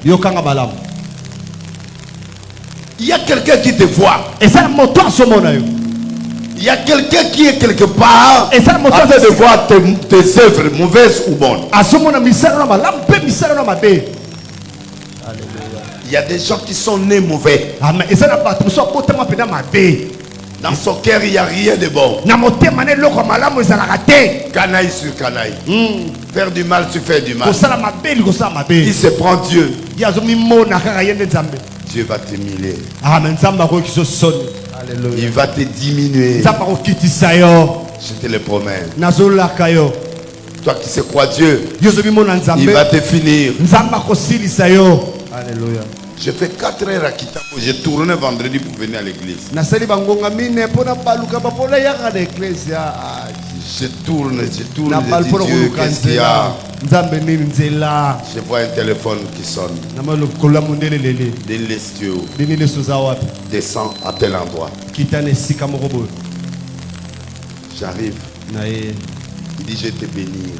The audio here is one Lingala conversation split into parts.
Yokanga malamu. Il y a quelqu'un qui te voit. Et ça moto à ce moment-là. Il y a quelqu'un qui est quelque part et ça en train de voir tes œuvres, mauvaises ou bonnes. À ce moment-là, il y a des gens qui sont nés mauvais. Dans son cœur, il n'y a rien de bon. Canaille sur canaille. Faire du mal, tu fais du mal. Il se prend Dieu. Dieu va t'humilier. Il va te diminuer. Je te le promets. Toi qui se crois Dieu, il va te finir. Alléluia. Je fais 4 heures à Kitabo. J'ai tourné vendredi pour venir à l'église. Je tourne. Je dis Dieu, qu'est-ce qu'il y a? Je vois un téléphone qui sonne. Descends à tel endroit. J'arrive. Il dit, je vais te bénir.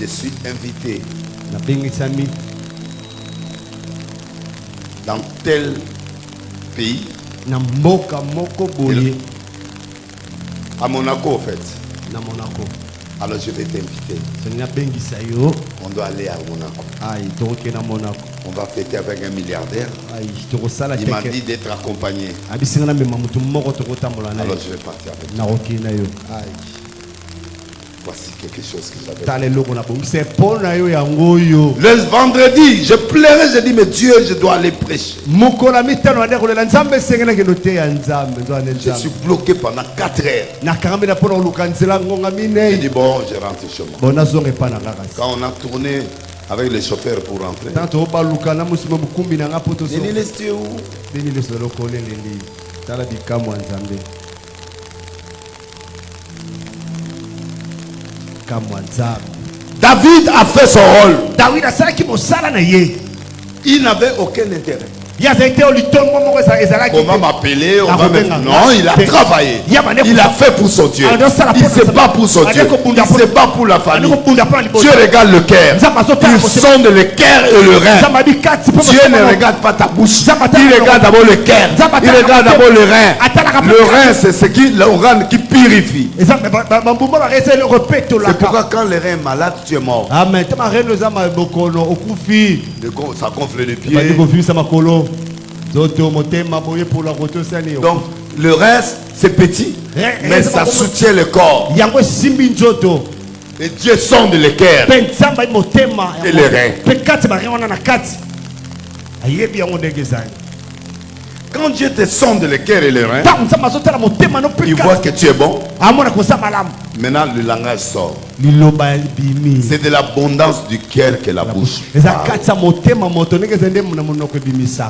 Je suis invité dans tel pays. À Monaco, en fait. Alors je vais t'inviter. On doit aller à Monaco. On va fêter avec un milliardaire. Il m'a dit d'être accompagné. Alors je vais partir avec lui. Voici quelque chose que j'avais. Le vendredi, je pleurais, je dis, mais Dieu, je dois aller prêcher. Je suis bloqué pendant 4 heures. J'ai dit, bon, je rentre chez moi. Quand on a tourné avec les chauffeurs pour rentrer, David a fait son rôle. Il n'avait aucun intérêt. Comment m'appeler? Non, il a travaillé. Il a fait pour son Dieu. Il ne se bat pour son Dieu. Il se bat pour la famille. Dieu regarde le cœur. Il sonde le cœur et le rein. Dieu ne regarde pas ta bouche. Il regarde d'abord le cœur. Il regarde d'abord le rein. Le rein, c'est ce qui l'organe qui purifie. C'est pourquoi quand le rein est malade, tu es mort. Ça gonfle les pieds. Donc le reste c'est petit, mais ça soutient le corps. Et Dieu sonde le cœur et les reins. Quand Dieu te sonde le cœur et les reins, il voit que tu es bon. Maintenant le langage sort. C'est de l'abondance du cœur que la bouche parle.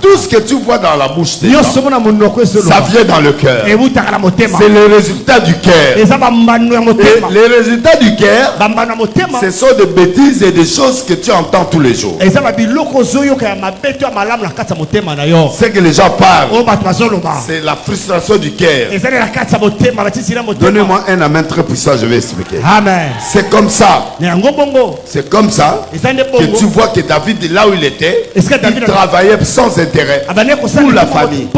Tout ce que tu vois dans la bouche, ça vient dans le cœur. C'est le résultat du cœur. Et les résultats du cœur, ce sont des bêtises et des choses que tu entends tous les jours. C'est que les gens parlent. C'est la frustration du cœur. Donnez-moi un amen très puissant, je vais expliquer. Amen. C'est comme ça. C'est comme ça que tu vois que David, là où il était, il travaillait sans intérêt pour la famille,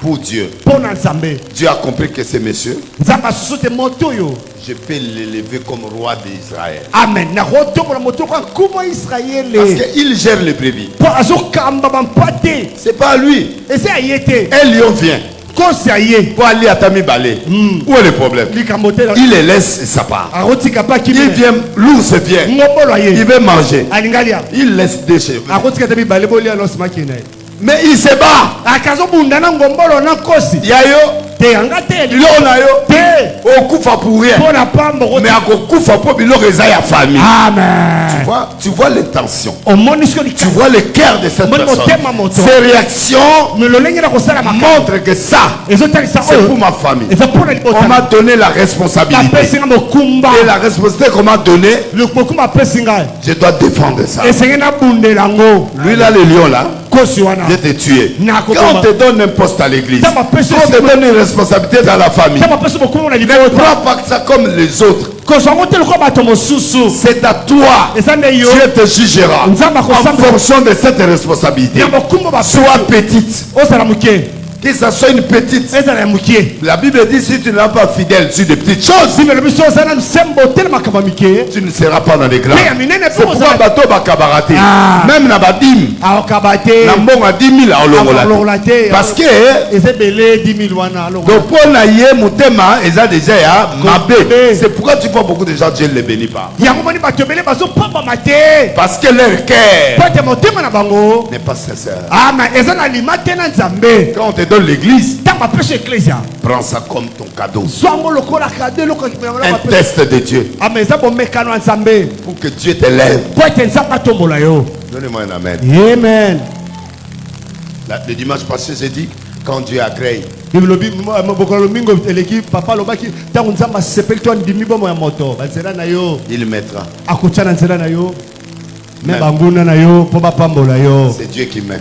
pour Dieu. Dieu a compris que ce monsieur, je peux l'élever comme roi d'Israël. Amen. Parce qu'il gère les brebis. C'est pas lui. Un lion vient pour aller à Tamibale. Où est le problème? Il les laisse et ça part. Il vient, l'ours vient. Il veut manger. Il laisse des cheveux. Mais il se bat. Yayo. Pour rien. Mais tu vois l'intention. Tu vois le cœur de cette personne. Ses réactions montrent que ça, c'est pour ma famille. On m'a donné la responsabilité. Et la responsabilité qu'on m'a donnée, je dois défendre ça. Lui là, le lion là, Je vais te tuer. Quand on te donne un poste à l'église, quand on te donne une responsabilité dans la famille, ne prends pas ça comme les autres. C'est à toi. Dieu te jugera en fonction de cette responsabilité. Sois petite. Que ça soit une petite. La Bible dit si tu n'es pas fidèle sur des petites choses, tu ne seras pas dans les grands. C'est pourquoi bateau bakabarate. Même na badim. Na mbonga 10 000 parce que donc pour naïe mutema eza déjà ya mabe. C'est pourquoi tu vois beaucoup de gens Dieu ne les bénit pas. Parce que leur cœur n'est pas sincère. Quand on te donne l'église, prends ça comme ton cadeau. Un test de Dieu. Pour que Dieu t'élève. Donnez-moi un amen. Amen. Le dimanche passé, j'ai dit, quand Dieu agrée, il mettra. C'est Dieu qui met.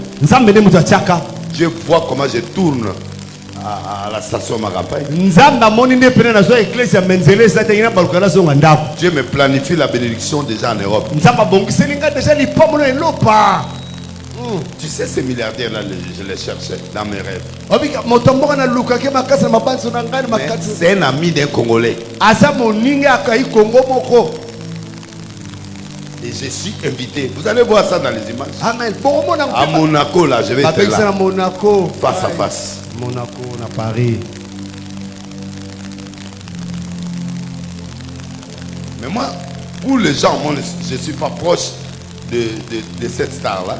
Dieu voit comment je tourne à la station Magapaï. Dieu me planifie la bénédiction déjà en Europe. Tu sais, ces milliardaires-là, je les cherchais dans mes rêves. C'est un ami d'un Congolais. Et je suis invité. Vous allez voir ça dans les images. Amen. À Monaco, là, je vais être là. Face à face. Monaco, à Paris. Mais moi, pour les gens, moi, je ne suis pas proche de cette star-là.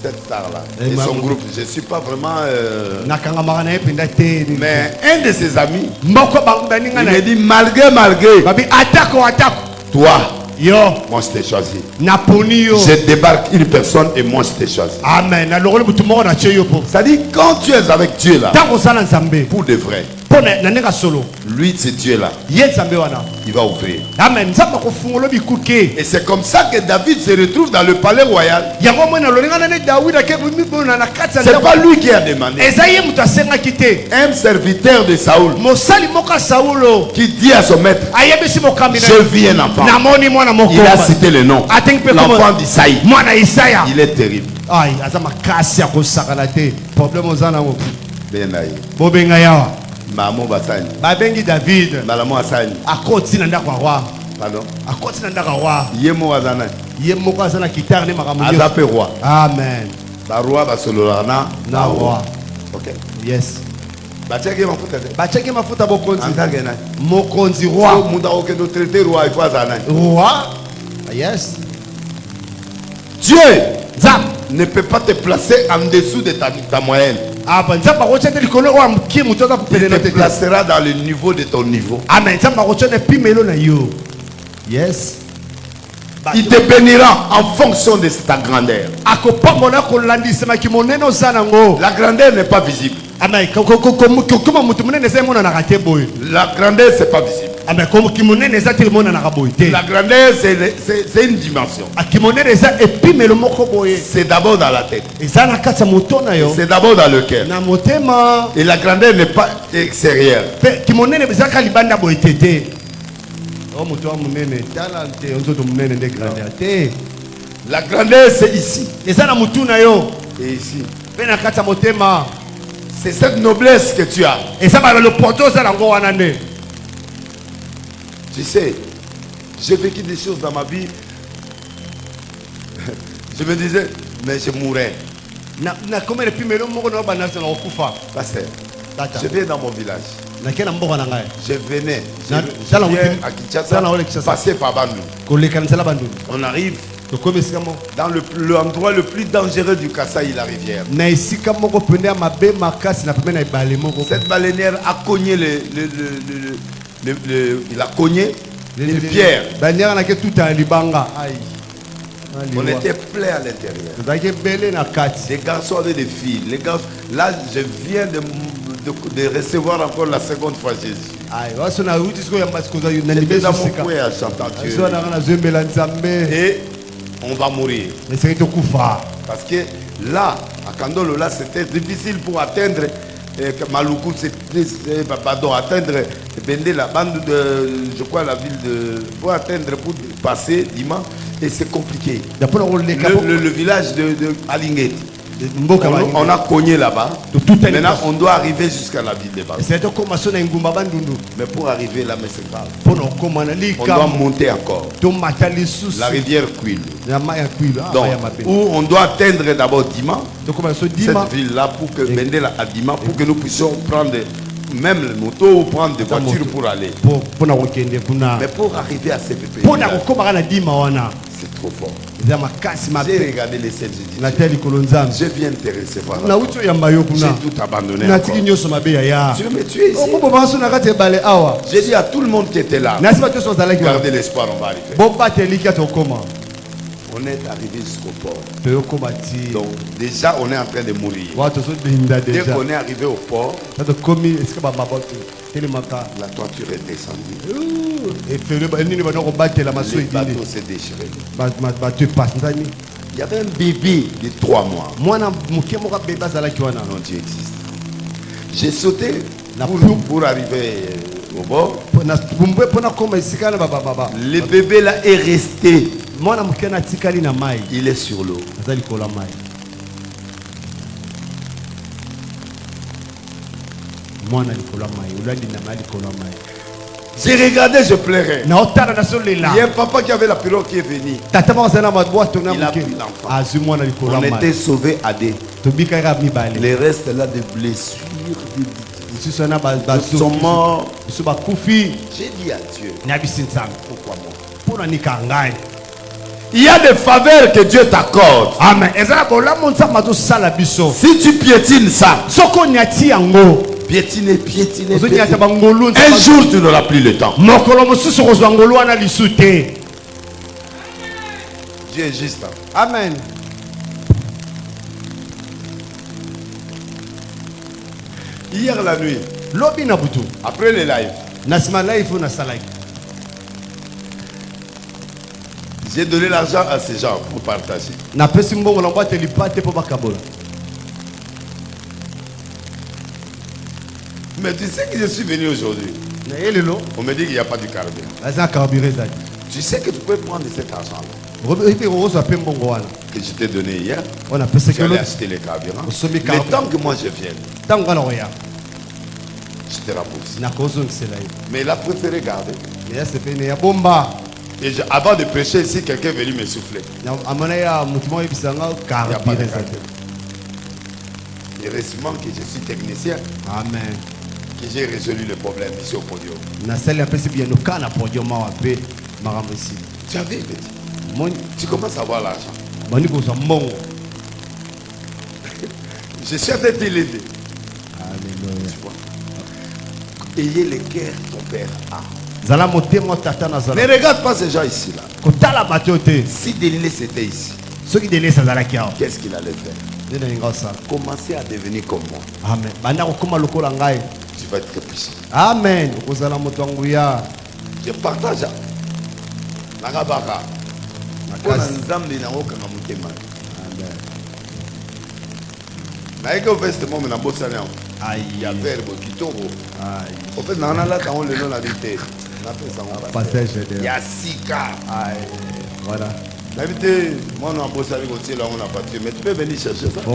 Cette star-là. Et son groupe, je ne suis pas vraiment... Mais un de ses amis, il me dit, malgré, toi, moi je t'ai choisi. Je débarque une personne et moi je t'ai choisi. Amen. C'est-à-dire, quand tu es avec Dieu là, pour de vrai, lui, c'est Dieu là, il va ouvrir. Amen. Et c'est comme ça que David se retrouve dans le palais royal. C'est pas lui qui a demandé. Un serviteur de Saoul qui dit à son maître, je vis un enfant. Il a cité le nom. L'enfant d'Isaïe. Il est terrible. Maman Bassani. Babengi David. Maman Bassani. Akoti na ndako roi. Pardon. Akoti na ndako roi. Yemo Azana. Yemo Azana kitare ne makamu. Azape roi. Amen. Ba roi ba sololana na roi. OK. Yes. Bacheke mafuta. Bacheke mafuta bokonzi. Angage na. Mokonzi roi. Muda okendo traiter roi il faut Azana. Roi. Yes. Dieu ne peut pas te placer en dessous de ta moyenne. Il te placera dans le niveau de ton niveau. Amen. Yes. Il te bénira en fonction de ta grandeur. La grandeur n'est pas visible. La grandeur, c'est pas visible. La grandeur, c'est une dimension. C'est d'abord dans la tête. C'est d'abord dans le cœur. Et la grandeur n'est pas extérieure. La grandeur, c'est ici. Et ici. C'est cette noblesse que tu as. Tu sais, j'ai vécu des choses dans ma vie. Je me disais, mais je mourrais. Pasteur, je viens dans mon village. Je venais à Kinshasa, passer par Bandung. On arrive dans l'endroit le plus dangereux du Kasaï, la rivière. Cette baleinière a cogné il a cogné une pierre. On était plein à l'intérieur. Les garçons avaient des filles. Les garçons, là, je viens de recevoir encore la seconde fois Jésus. J'étais dans mon coin à chanter Dieu. Et on va mourir. Parce que là, à Kandolo, là, c'était difficile pour atteindre Maluku, atteindre Bende, la bande de, je crois, la ville de, pour atteindre, pour passer dimanche, et c'est compliqué. Le village de Alingé. On a cogné là-bas. Maintenant, on doit arriver jusqu'à la ville de Bas. Mais pour arriver là, mais c'est grave. On doit monter encore. La rivière Kuil. Donc, où on doit atteindre d'abord Dima, cette ville-là, pour que Bendela à Dima, pour que nous puissions prendre même les motos ou prendre des voitures pour aller. Mais pour arriver à CPP, c'est trop fort. J'ai regardé les scènes, je viens te recevoir. J'ai tout abandonné. Tu veux me tuer ici? J'ai dit à tout le monde qui était là, gardez l'espoir, on va arriver. On est arrivé jusqu'au port. Donc déjà on est en train de mourir. Dès qu'on est arrivé au port, la toiture est descendue. Les bateaux s'est déchiré. Il y avait un bébé de 3 mois. Non, Dieu existe. J'ai sauté pour arriver au bord. Le bébé là est resté. Il est sur l'eau. J'ai regardé, je pleurais. Il y a un papa qui avait la pirogue qui est venu. Il a pris l'enfant. On était sauvés à des. Les restes là de blessures, de sont morts. J'ai dit à Dieu, pourquoi moi? Il y a des faveurs que Dieu t'accorde. Amen. Si tu piétines ça, piétiner. Un jour tu n'auras plus le temps. Dieu est juste. Amen. Hier la nuit, après les lives, j'ai donné l'argent à ces gens pour partager. Mais tu sais que je suis venu aujourd'hui. On me dit qu'il n'y a pas de carburant. Tu sais que tu peux prendre cet argent-là que je t'ai donné hier. Tu allais acheter les carburants. Le temps que moi je vienne, je te rembourse. Mais il a préféré garder. Et avant de prêcher ici, quelqu'un est venu me souffler. Heureusement que je suis technicien. Amen. Que j'ai résolu le problème ici au podium. Tu avais petit. Tu commences à avoir l'argent. Je suis en train de t'élever. Ayez le cœur ton père a. Ne regarde pas ces gens ici là. Si Déliné c'était ici, qu'est-ce qu'il allait faire? Commencer à devenir comme moi. Amen. Tu vas être puissant. Amen. Je partage. Nagabaka. Amen. Il y a verbe qui tombe. En fait, on a là quand on le nom la vérité. Il y a 6 cas. Voilà. La vérité, moi on a bossé avec aussi là on a battu. Mais tu peux venir chercher ça. Il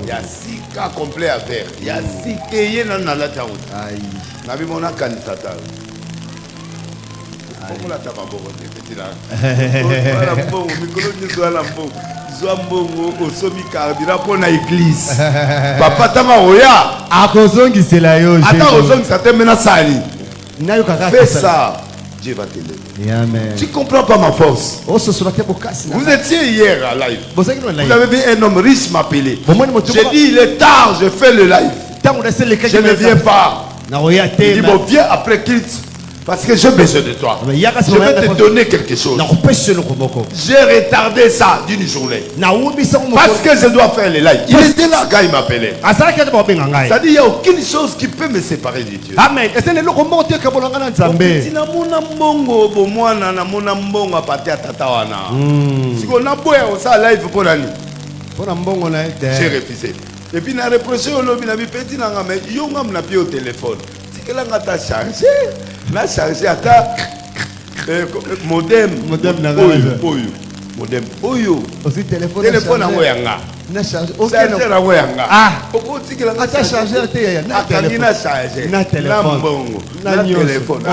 y a 6 cas complets à faire. Il y a 6 payés dans la taroute. La vie on a candidat. Comment la table petit là. Voilà bon, micro ni soit là bon. Au somi carburant pour la église. Papa tama oya. Akozongi c'est là yo. Attends ozongi ça te mena sali. Fais ça. Dieu va t'aider. Amen. Tu comprends pas ma force. Vous étiez hier à live. Vous avez vu un homme riche m'appeler. J'ai dit il est tard, je fais le live. Je ne viens pas. Il dit bon viens après quitte. Parce que j'ai besoin de toi. Je vais te donner quelque chose. J'ai retardé ça d'une journée. Parce que je dois faire les lives. Il était là quand il m'appelait. C'est-à-dire qu'il n'y a aucune chose qui peut me séparer de Dieu. Amen. J'ai refusé. Et puis, il a reproché au lobby, il a dit, petit, il a mis au téléphone. C'est que là, on a chargé. On a chargé à ta modem. Modem, modem. Aussi, téléphone. Téléphone, on a chargé. Ah, on a chargé. Na téléphone.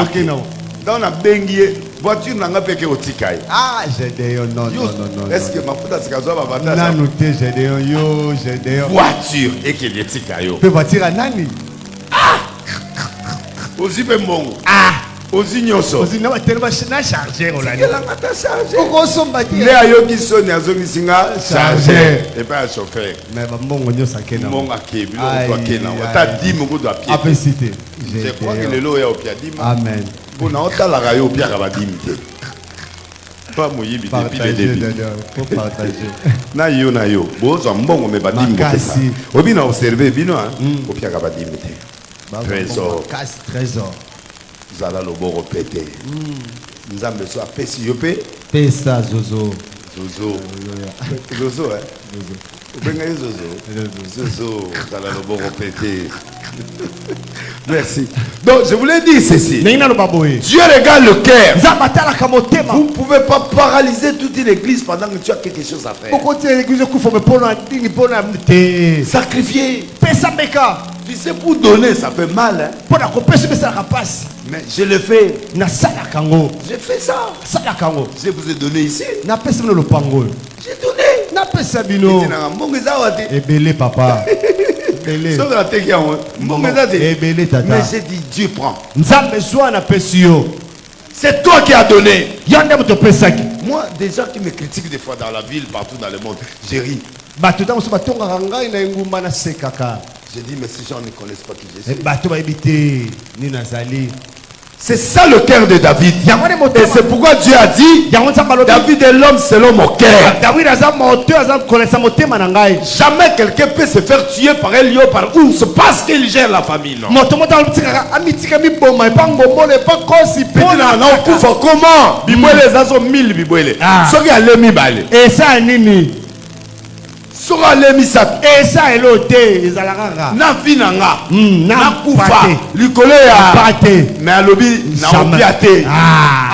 Ok, non. Dans la bengue, voiture n'a pas été au tikai. Ah, j'ai non. Est-ce que ma faute a ce non, noté, j'ai voiture et qu'il y a tikai. Voiture à Nani. Ah! Aussi peu bon. Ah! Aussi nyoso. Aussi non, tellement chargé, on l'a dit. Mais à Yogi Sony, à Zogi Singa, chargé. Et pas un chauffeur. Mais bon, on y a ça. Mon akébé, on doit qu'il n'a pas 10 minutes de pied. Apécité. Je crois que le lot est au pied. Amen. Pour n'a pas la raille au pied à la dimité. Pas mouillé, depuis le début. Faut partager. Na yo. Bon, on bon, on met pas dimité. Au bien observé, bien, au pied à la dimité. Trésor. Trésor. Nous allons le bon répéter. Nous allons le soir. Pessi, yo pe. Pesa, Zozo. Zozo, hein? Zozo. Nous allons le bon répéter. Merci. Donc, je voulais dire ceci. Dieu regarde le cœur. Vous ne pouvez pas paralyser toute une église pendant que tu as quelque chose à faire. Sacrifier. Tu sais, pour donner, ça fait mal. Hein? Mais je le fais. J'ai fait ça. Je vous ai donné ici. J'ai donné. Ebele papa. Mais j'ai dit, Dieu prend. C'est toi qui as donné. Moi, des gens qui me critiquent des fois dans la ville, partout dans le monde, j'ai ri. J'ai dit, mais ces gens ne connaissent pas qui je suis. C'est ça le cœur de David. Et c'est pourquoi Dieu a dit, David est l'homme selon mon cœur. Jamais quelqu'un peut se faire tuer par un lion, par ours, parce qu'il gère la famille. Non. Comment? Bibouele zazo 1000 bibouele. Soki alemi bale. Et ça nini? Sora alemi sa. Et ça elote ezalaka. Na vinanga. Na kufa. Likole ya. Mais alobi na opiate.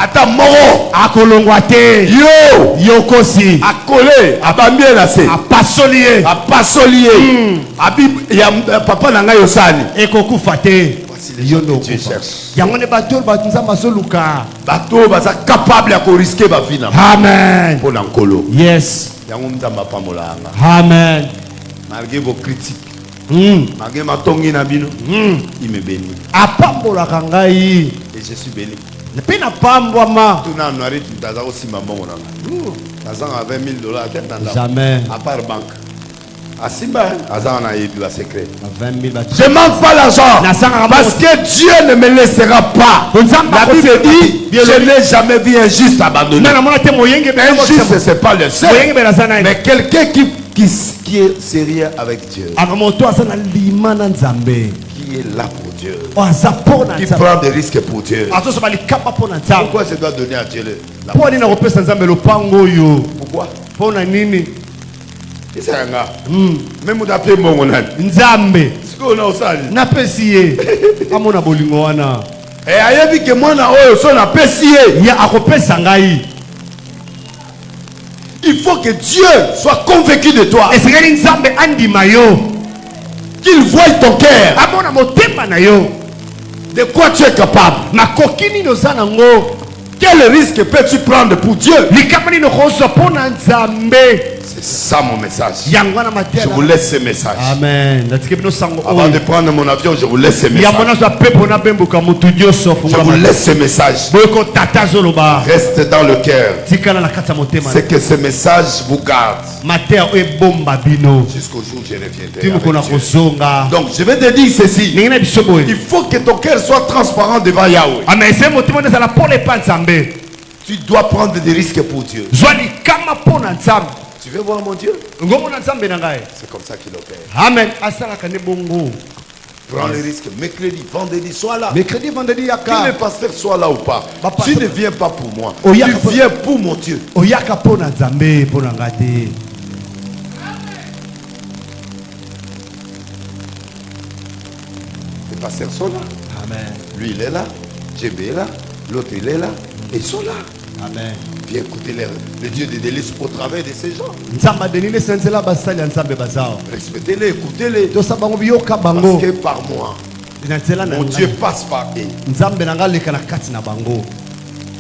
Ata moro. Akolongwate. Yo. Yokosi. Akole. Abambie na se. Apasolier. Abi ya papa nanga yosani. Ekokufa te. Yono tu cherches. Yangone bato batunza masoluka. Bato baza capable ya ko risquer ba vie na. Amen. Pour nankolo. Yes. Yango mzamba pamolanga. Amen. Malgré vos critiques. Malgré ma tongi na bino. Il me bénit. Apambola kangai. Et je suis béni. Ne pena pambwa ma. Tout na noiri tu daza aussi maman on a. Daza a $20,000 tête dans la. Jamais. À part banque. À Simba, Azan a eu la secret. 20 000 je manque pas l'argent. Parce que Dieu ne me laissera pas. La Bible dit, je n'ai jamais vu un juste abandonné. Un juste, ce n'est pas le seul. Mais quelqu'un qui est sérieux avec Dieu. Qui est là pour Dieu. Qui prend des risques pour Dieu. Pourquoi je dois donner à Dieu pourquoi? Même vous appelez mon Nzambe. Na pesiye. Amona bolingo wana. Et ayebi que moi na oyo so na pesiye. Ya akopesa ngai. Il faut que Dieu soit convaincu de toi. Et c'est Nzambe andima yo. Qu'il voie ton cœur. Amona motema na yo. De quoi tu es capable? Na kokini no zanango. Quel risque peux-tu prendre pour Dieu? Likamani no koso pona Nzambe. C'est ça mon message. Je vous laisse ce message. Amen. Avant de prendre mon avion, je vous laisse ce message. Je vous laisse ce message. Reste dans le cœur. C'est que ce message vous garde jusqu'au jour où je reviendrai. Donc je vais te dire ceci. Il faut que ton cœur soit transparent devant Yahweh. Tu dois prendre des risques pour Dieu. Tu veux voir mon Dieu? C'est comme ça qu'il opère. Amen. Prends le risque. Mercredi, vendredi, sois là. Mercredi, vendredi, que le pasteur soit là ou pas. Tu ne viens pas pour moi. Tu viens pour mon Dieu. Les pasteurs sont là. Amen. Lui, il est là. JB est là. L'autre, il est là. Et ils sont là. Amen. Viens écouter le Dieu des délices au travers de ces gens. Respectez-les, écoutez-les. Parce que par moi, mon Dieu passe par eux.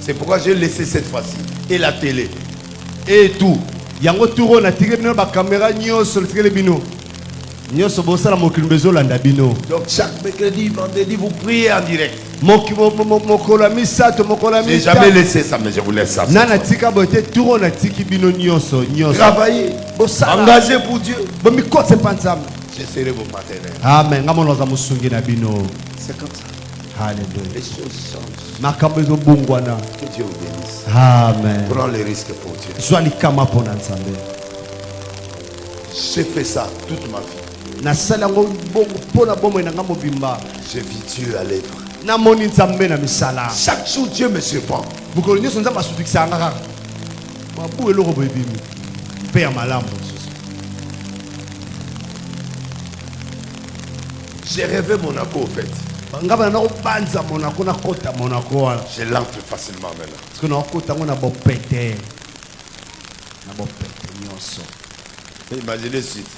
C'est pourquoi j'ai laissé cette fois-ci. Et la télé. Et tout. Donc chaque mercredi, vendredi, vous priez en direct. J'ai jamais laissé ça, mais je vous laisse ça. Travaillez, engagez pour Dieu. Je serai vos partenaires. Amen. C'est comme ça. Alléluia. Les choses changent. Que Dieu vous bénisse. Amen. Prends les risques pour Dieu. J'ai fait ça toute ma vie. J'ai vu Dieu à l'œuvre. Chaque jour Dieu me surprend. J'ai rêvé Monaco au fait. Je l'entre facilement maintenant. Imaginez suite.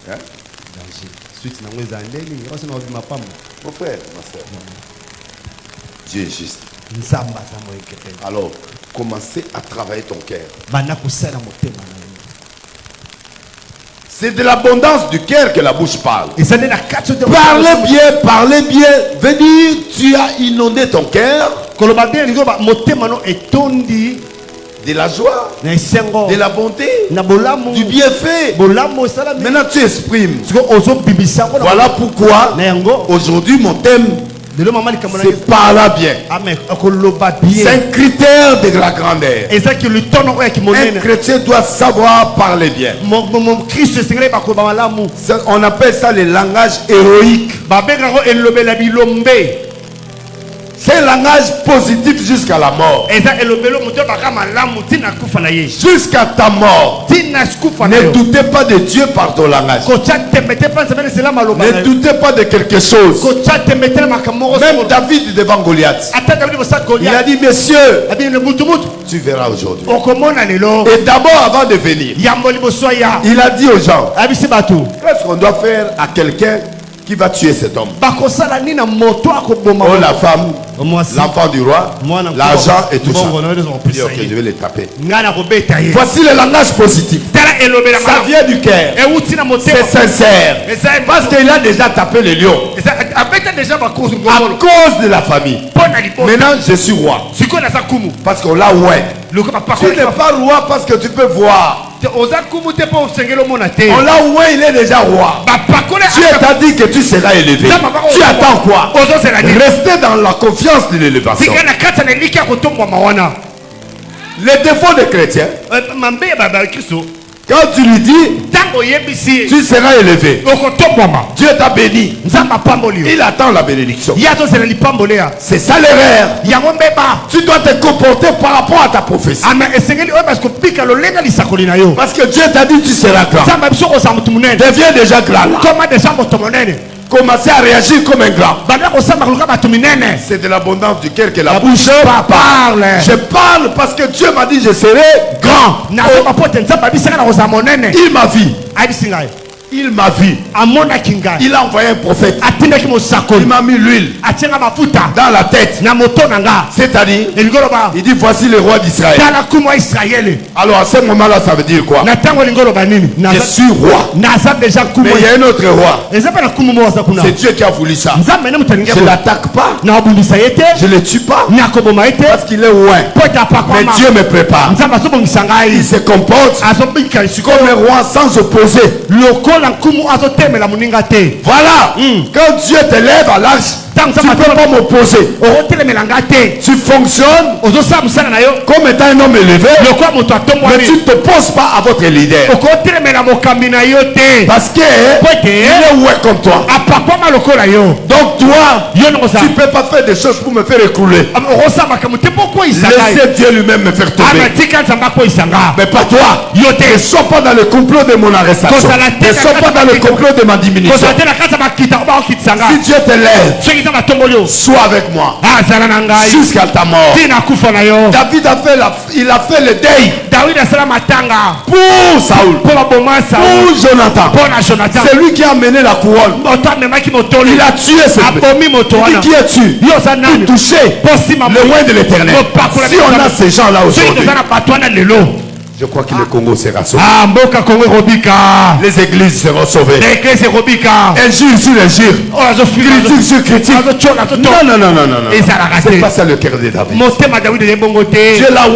Hein? Mon frère, ma soeur. Dieu est juste. Alors, commencez à travailler ton cœur. C'est de l'abondance du cœur que la bouche parle. Parlez bien. Venir, tu as inondé ton cœur de la joie, de la bonté, du bienfait. Maintenant tu exprimes. Voilà pourquoi aujourd'hui mon thème, c'est parler bien. C'est un critère de la grandeur. Un chrétien doit savoir parler bien. On appelle ça le langage héroïque. C'est un langage positif jusqu'à la mort. Jusqu'à ta mort. Ne doutez pas de Dieu par ton langage. Ne doutez pas de quelque chose. Même David devant Goliath, il a dit, messieurs, tu verras aujourd'hui. Et d'abord, avant de venir, il a dit aux gens, qu'est-ce qu'on doit faire à quelqu'un qui va tuer cet homme? Oh, la femme, l'enfant du roi, l'argent et tout ça. Dis, ok, je vais les taper. Voici le langage positif. Ça vient du cœur. C'est sincère. Parce qu'il a déjà tapé le lion. À cause de la famille. Maintenant, je suis roi. Parce qu'on l'a ouais. Tu n'es pas roi parce que tu peux voir. On l'a ouais, il est déjà roi. Dieu t'a dit que tu seras élevé. Tu attends quoi? Restez dans la confiance de l'élévation. Les défauts des chrétiens, quand tu lui dis, tu seras élevé. Dieu t'a béni. Il attend la bénédiction. C'est ça l'erreur. Tu dois te comporter par rapport à ta prophétie. Parce que Dieu t'a dit tu seras grand. Deviens déjà grand là. Commencez à réagir comme un grand. C'est de l'abondance du cœur que la bouche parle. Je parle parce que Dieu m'a dit je serai grand. Il m'a vu. Il m'a vu. Il a envoyé un prophète. Il m'a mis l'huile dans la tête. C'est-à-dire, il dit voici le roi d'Israël. Alors à ce moment-là, ça veut dire quoi? Je suis roi. Mais il y a un autre roi. C'est Dieu qui a voulu ça. Je ne l'attaque pas. Je ne le tue pas. Parce qu'il est loin. Mais Dieu me prépare. Il se comporte comme un roi sans opposer. Voilà. Quand Dieu te lève à l'âge, tu ne peux pas m'opposer. Tu fonctionnes comme étant un homme élevé, mais tu ne t'opposes pas à votre leader. Parce qu'il est ouais comme toi. Donc toi, tu ne peux pas faire des choses pour me faire écrouler. Laissez Dieu lui-même me faire tomber. Mais pas toi. Ne sois pas dans le complot de mon arrestation. Ne sois pas dans le complot de ma diminution. Si Dieu te lève, sois avec moi jusqu'à ta mort. David a fait le deuil pour Saoul, pour Jonathan. C'est lui qui a mené la couronne. Il a tué ce peuple. Qui es-tu pour toucher le loin de l'éternel? Si on a ces gens là aujourd'hui, je crois que le Congo sera sauvé. Les églises seront sauvées. Injure sur injure. Critique sur critique. Non. C'est pas ça le cœur de David. Dieu l'a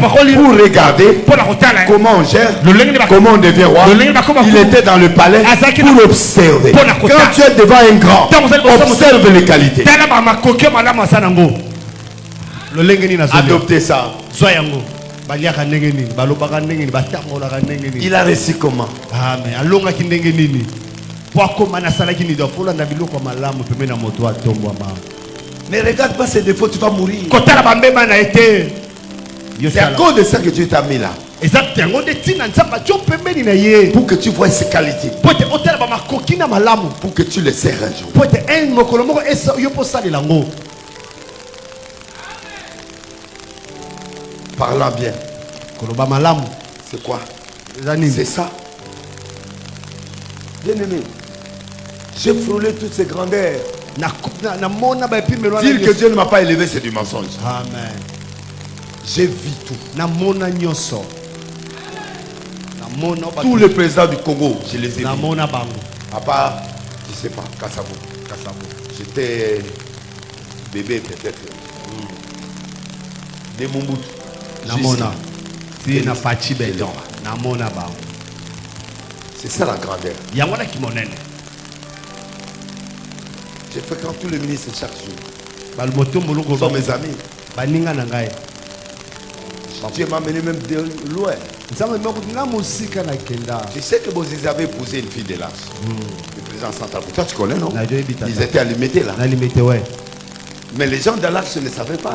pour regarder comment on gère, comment on devient roi. Il était dans le palais pour observer. Quand tu es devant un grand, observe les qualités. Adoptez ça. Il a réussi comment? Mais regarde pas ses défauts, tu vas mourir. C'est à cause de ça que Dieu t'a mis là. Pour que tu vois ses qualités. Pour que tu les sers un jour. Parlant bien. C'est quoi? C'est ça. Bien aimé, j'ai frôlé toutes ces grandeurs. Dire que Dieu ne m'a pas élevé, c'est du mensonge. Amen. J'ai vu tout. Tous les présidents du Congo, je les ai vus. À part, je ne sais pas, Kassabo. J'étais bébé peut-être. Des Mobutu. C'est ça la grandeur. Je fréquente tous les ministres chaque jour. Ils sont mes amis. Dieu m'a mené même de loin. Je sais que vous avez épousé une fille de l'âge. Le président Centrafrique. Toi tu connais, non? Ils étaient à limiter là. Mais les gens de l'Arche ne savaient pas.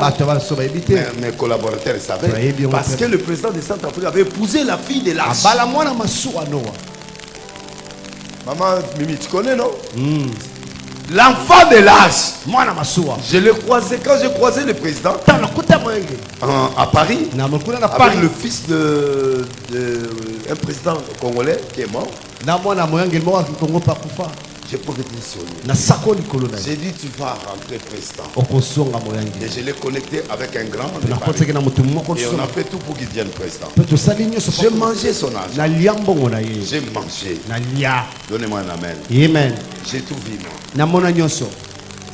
Mes collaborateurs savaient. Parce que le président de Centrafrique avait épousé la fille de l'Arche. Maman Mimi, tu connais, non? L'enfant de l'Arche. Je l'ai croisé quand j'ai croisé le président à Paris. Avec le fils de un président congolais qui est mort. J'ai posé sur lui. J'ai dit tu vas rentrer président. Et je l'ai connecté avec un grand. Et on a fait tout pour qu'il devienne président. J'ai mangé son argent. J'ai mangé. Donnez-moi un amen. Amen. J'ai tout vu moi.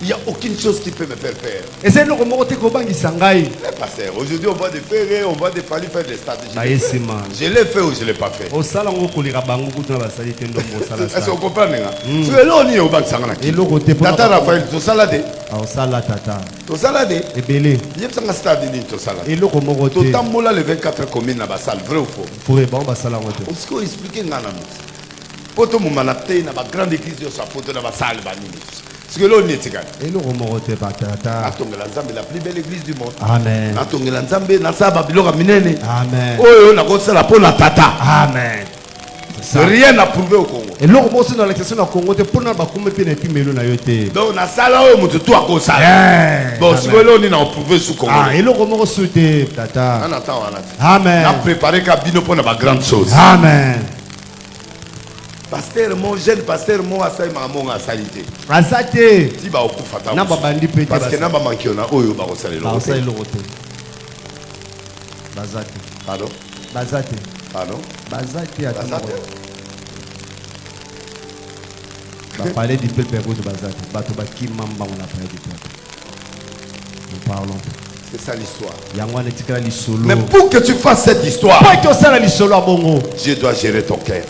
Il n'y a aucune chose qui peut me faire faire. Mais pasteur, aujourd'hui on va de faire, on va de faire des stratégies. Je l'ai fait ou je ne l'ai pas fait. Est-ce qu'on comprend? Tu es là, on est au banc de Tata Raphaël, tu as salade. Tu as salade. Il y a un stade de tu salade. Tu as moulé les 24 communes dans la salle, vrai ou faux? Est-ce qu'on explique un peu? Pour tout le monde, il y a une grande église de sa photo dans la salle. Parce que là, on est tigane. La plus belle église du monde. Amen. Amen. Amen. Rien n'a prouvé au Congo. Donc, dans la salle, on a tout à cause. Bon, si vous voulez, on a prouvé sous Congo. Amen. On a préparé Kabino pour une grande chose. Amen. Pasteur, mon jeune pasteur, mon assaï, mon assaïté. Azate. Si ba okufata. Na babandi pete. Parce que na ba manki on a oyo ba osale lo. Osale lo rote. Bazate. Pardon? Bazate. Pardon? Bazate à Bazate. On parlait du peuple de Bazate. Bato baki mamba on a parlé du peuple. Nous parlons. C'est ça l'histoire. Mais pour que tu fasses cette histoire, Dieu doit gérer ton cœur.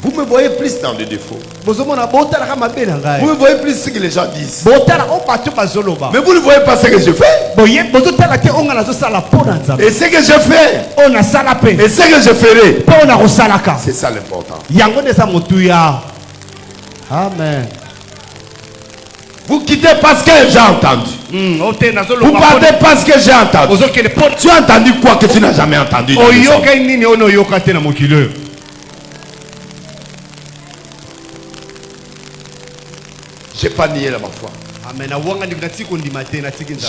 Vous me voyez plus dans des défauts. Vous me voyez plus ce que les gens disent. Mais vous ne voyez pas ce que je fais. Et ce que je fais. Et ce que je ferai. C'est ça l'important. Amen. Vous quittez parce que j'ai entendu. Vous partez parce que j'ai entendu. Tu as entendu quoi que tu n'as jamais entendu? J'ai pas nié la foi.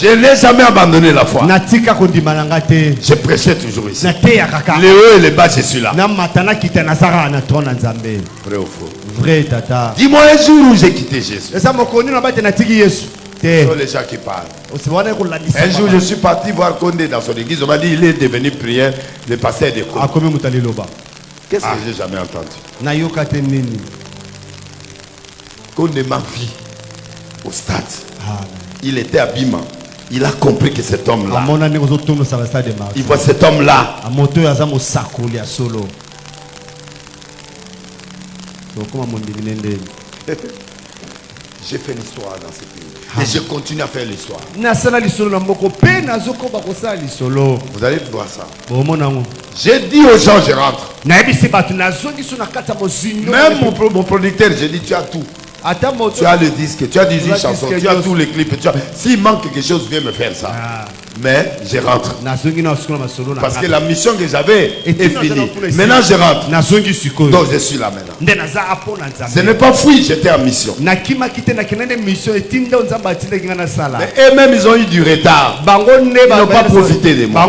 Je n'ai jamais abandonné la foi. Je prêchais toujours ici. Les hauts et les bas, je suis là. Vrai ou faux? Vrai, tata. Dis-moi un jour où j'ai quitté Jésus. Ce sont les gens qui parlent. Un jour, je suis parti voir Condé dans son église. On m'a dit il est devenu prière, le pasteur de Condé. Qu'est-ce que j'ai jamais entendu? Condé m'a vu au stade. Il était abîmant. Il a compris que cet homme-là, il voit cet homme-là. J'ai fait l'histoire dans ce pays. Et je continue à faire l'histoire. Vous allez voir ça. J'ai dit aux gens, je rentre. Même mon producteur, j'ai dit, tu as tout. Tu as le disque, tu as 18 chansons, tu as tous les clips. S'il manque quelque chose, viens me faire ça. Mais je rentre. Parce que la mission que j'avais est finie. Maintenant je rentre. Donc je suis là maintenant. Ce n'est pas fui, j'étais en mission. Mais eux-mêmes ils ont eu du retard. Ils n'ont pas profité de moi.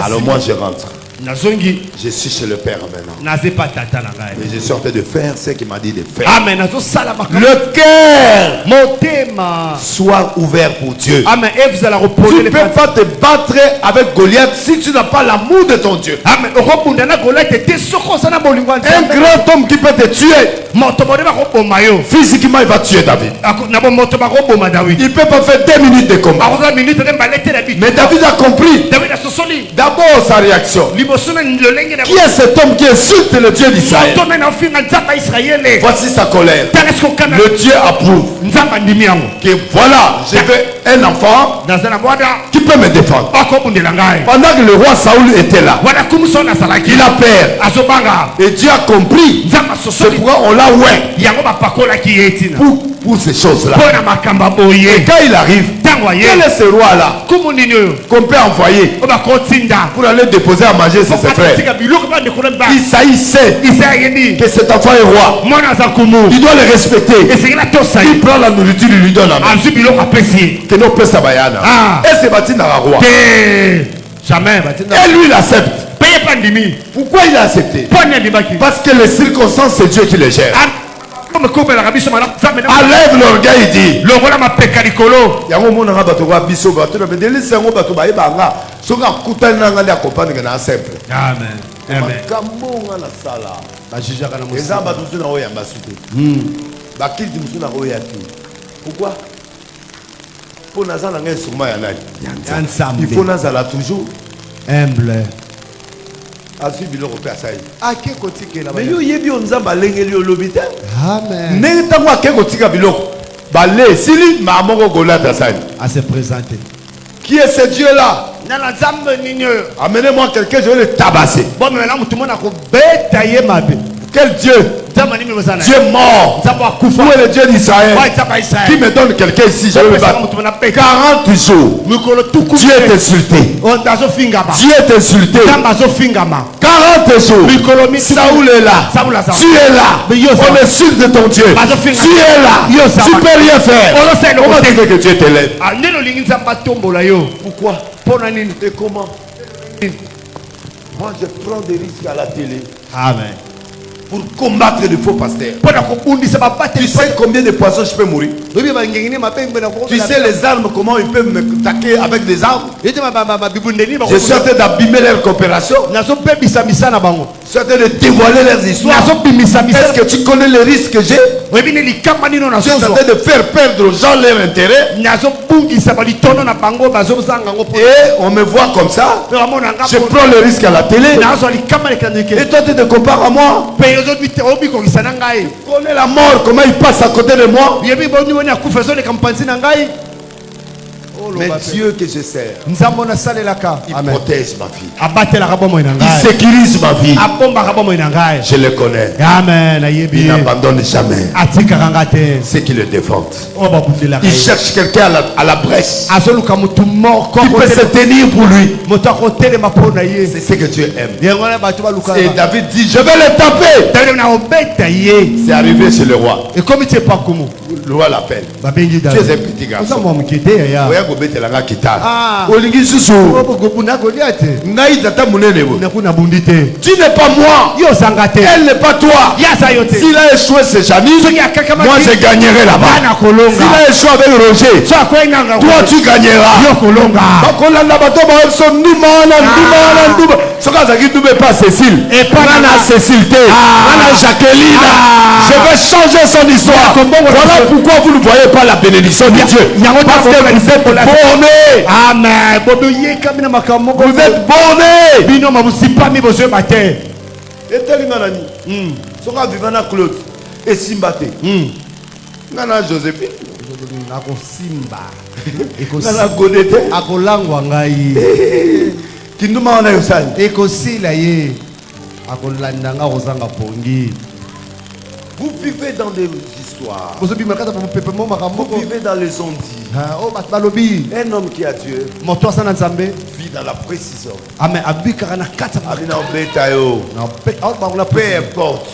Alors moi je rentre. Je suis chez le Père maintenant. Et je suis en train de faire ce qu'il m'a dit de faire. Le cœur soit ouvert pour Dieu. Tu ne peux pas te battre avec Goliath si tu n'as pas l'amour de ton Dieu. Un grand homme qui peut te tuer, physiquement il va tuer David. Il ne peut pas faire 2 minutes de combat. Mais David a compris d'abord sa réaction. Qui est cet homme qui insulte le Dieu d'Israël? Voici sa colère. Le Dieu approuve. Que voilà, je veux un enfant qui peut me défendre. Pendant que le roi Saoul était là, il a peur. Et Dieu a compris. C'est pourquoi on l'a pour ces choses-là. Et quand il arrive, quel est ce roi-là qu'on peut envoyer pour aller déposer à manger ses frères? Isaïe sait que cet enfant est roi. Il doit le respecter. Il prend la nourriture, il lui donne la main. Que nos pères sabayana. Et c'est bâti dans la roi. Jamais. Et lui il accepte. Pourquoi il a accepté? Parce que les circonstances, c'est Dieu qui les gère. Enlève l'orgueil et dit pourquoi? Il faut nazala toujours humble. Mais yo yebi onzamba lengeli olobite. Amen. Ne tango akeko tika biloko. Balé sili mamoko Goliath asani. À se présenter. Qui est ce Dieu là? Amenez-moi quelqu'un, je vais le tabasser. Quel Dieu? Dieu mort. Où est le Dieu d'Israël? Qui me donne quelqu'un ici? Je vais le battre. 40 jours. Dieu est insulté. Dieu est insulté. 40 jours. Saoul est là. Tu es là. On insulte de ton Dieu. Tu es là. Tu ne peux rien faire. Comment tu veux que Dieu t'élève? Pourquoi? Et comment? Moi, je prends des risques à la télé. Amen. Pour combattre les faux pasteurs. Tu sais combien de poissons je peux mourir? Tu sais les armes, comment ils peuvent me attaquer avec des armes? Je suis en train d'abîmer leur coopération. Je suis en train de dévoiler leurs histoires. Est-ce que tu connais les risques que j'ai? Je suis en train de faire perdre aux gens leur intérêt. Et on me voit comme ça. Je prends le risque à la télé. Et toi tu te compares à moi. Tu connais la mort, comment il passe à côté de moi. Mais Dieu que je sers, il protège ma vie. Il sécurise ma vie. Je le connais. Il n'abandonne jamais ceux qui le défendent. Il cherche quelqu'un à la brèche qui peut se tenir pour lui. C'est ce que Dieu aime. Et David dit, je vais le taper. C'est arrivé chez le roi. Le roi l'appelle. Tu es un petit garçon. Tu n'es pas moi. Elle n'est pas toi. S'il a échoué chez Jamy, moi je gagnerai là-bas. S'il a échoué avec Roger, toi tu gagneras. Pas Cécile. Et pas Cécile. Jacqueline. Je vais changer son histoire. Voilà pourquoi vous ne voyez pas la bénédiction de Dieu. Parce que vous êtes bornés. Amen. Vous êtes bornés. Et tel Nanani. Soka vivana Claude. Et Simbate. Nana Joséphine. Nako Simba. Nana Godete. Akolangwa ngai. Kinduma wana yosani. Ekosila ye. Akolanda nga ozanga pongi. Vous vivez dans des histoires. Vous vivez dans les ondits. Un homme qui a Dieu vit dans la précision. Peu importe.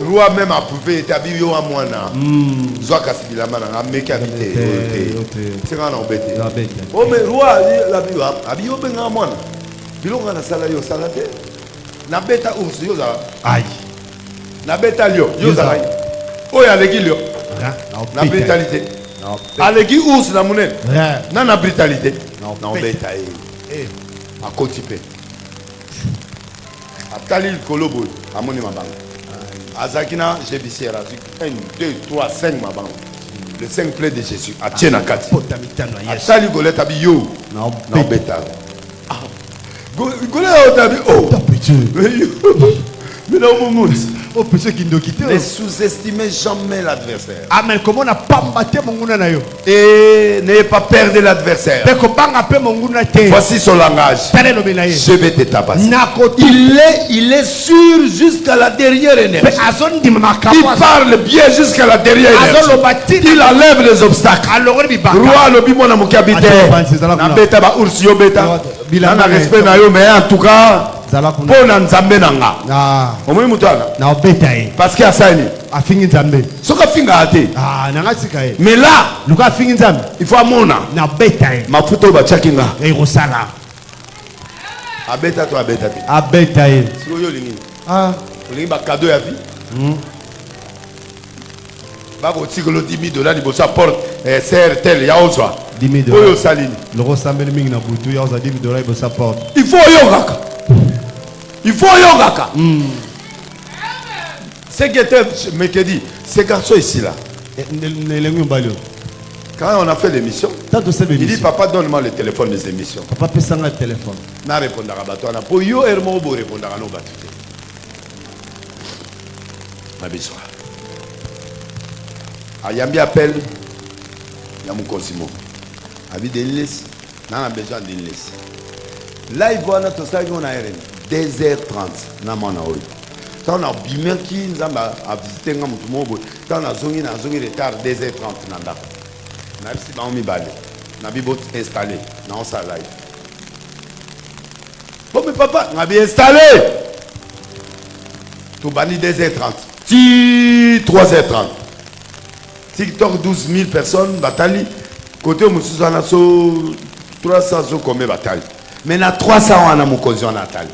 Roi même a prouvé établi yo amwana. Zoaka sibilama na meki habité. C'est quand on embêté. Oh mais roi la bio abio benga amwana. Bilonga na sala yo salate. Na beta ours yo za. Aïe. Na beta lio yo za. Oya legi lio. Na brutalité. Alegi ours na munen. Na brutalité. Na beta eh. A kotipe. Atali kolobo amoni mabanga. Azakina jebisiera 1 2 3 5 mabanga. Le 5 plaies de Jésus. Atiena kati. Atali goleta bi yo. Na beta. Goleta otabi oh. Mais non mon ne sous-estimez jamais l'adversaire. Amen. Comment on a pas battu mon guna na yo. Et n'ayez pas perdre l'adversaire. Voici son langage. Je vais te tabasser. Il est sûr jusqu'à la dernière énergie. Il parle bien jusqu'à la dernière énergie. Il enlève les obstacles. Roi lobi mona mokabite. Na beta ba ursio beta. Na respect na yo mais en tout cas pona nzambe nanga. Omoni mutana. Na obeta e. Parce que asani afingi nzambe. Soka finga ate. Nanga sikae. Mais là, luka fingi nzambe. Il faut amona. Na beta e. Mafuto ba chakinga. E rosala. Abeta to abeta te. Abeta e. Sio yo lingi. Olingi ba cadeau ya vie. Ba ko tikolo $10,000 ni bosa porte serre tel ya ozwa. $10,000. Oyo salini. Le rosambeli mingi na butu ya oza $10,000 bosa porte. Il faut yo kaka. Il faut yogaka. C'est que me dit, ces garçons ici là. Quand on a fait l'émission, il dit papa donne-moi le téléphone des émissions. Papa peut s'en le téléphone. Na répondre à bateau na pour yo hermo bo répondre à nos bateaux. Ma bisou. Ayambi appelle ya mon consimo. Abi de l'Église, n'a besoin de l'Église. Là il voit notre stade on a RN. 2h30 na mona oyo. Tant na bimé qui nzamba a visiter nga mutu mobo. Tant na zongi retard 2h30 na ndako. Na bisi ba mi balé. Na bibot installé na on sa live. Bon mais papa, na bi installé. To bani 2h30. Ti 3h30. TikTok 12 000 personnes batali côté musuza na so 300 zo comme batali. Mais na 300 ans, on a caution Nathalie.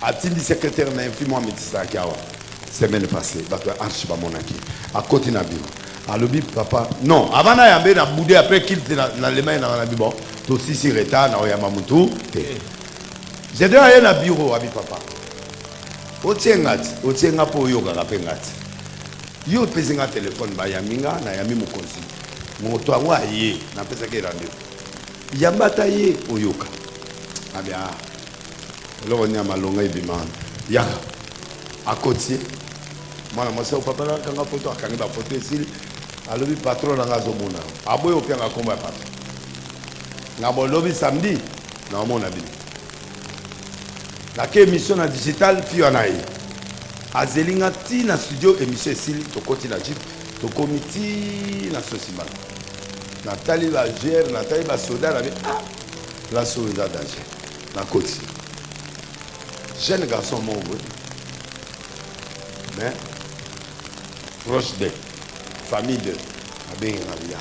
A-t-il dit secrétaire n'a infime moi médecin qui a semaine passée, bah toi archi ba monaki. À côté na bima. À l'obi papa. Non, avant na yambe na boudé après qu'il na les mains na bi bon. To si retard na oyama mutu. J'ai dit à un bureau abi papa. Otienga po yoga ka ngati. Yo pesi nga téléphone ba yaminga na yami mukonzi. Moto angwa ye na pesa ke rendez-vous. Yambata ye oyoka. Abia. Alors on a malonga ibimana. Yaka. À côté. Moi moi ça papa là quand photo akanga ba photo ici. Alobi patron na ngazo mona. Aboyo opianga komba patron. Ngabo lobi samedi na mona bini. La émission na digital fionai. Azelinga ti na studio émission ici to koti na jeep to comité na sosima. Nathalie va gérer, Nathalie va soda la soda danger. Na koti. Jeune garçon mon mais proche de famille de Abeng Rabia.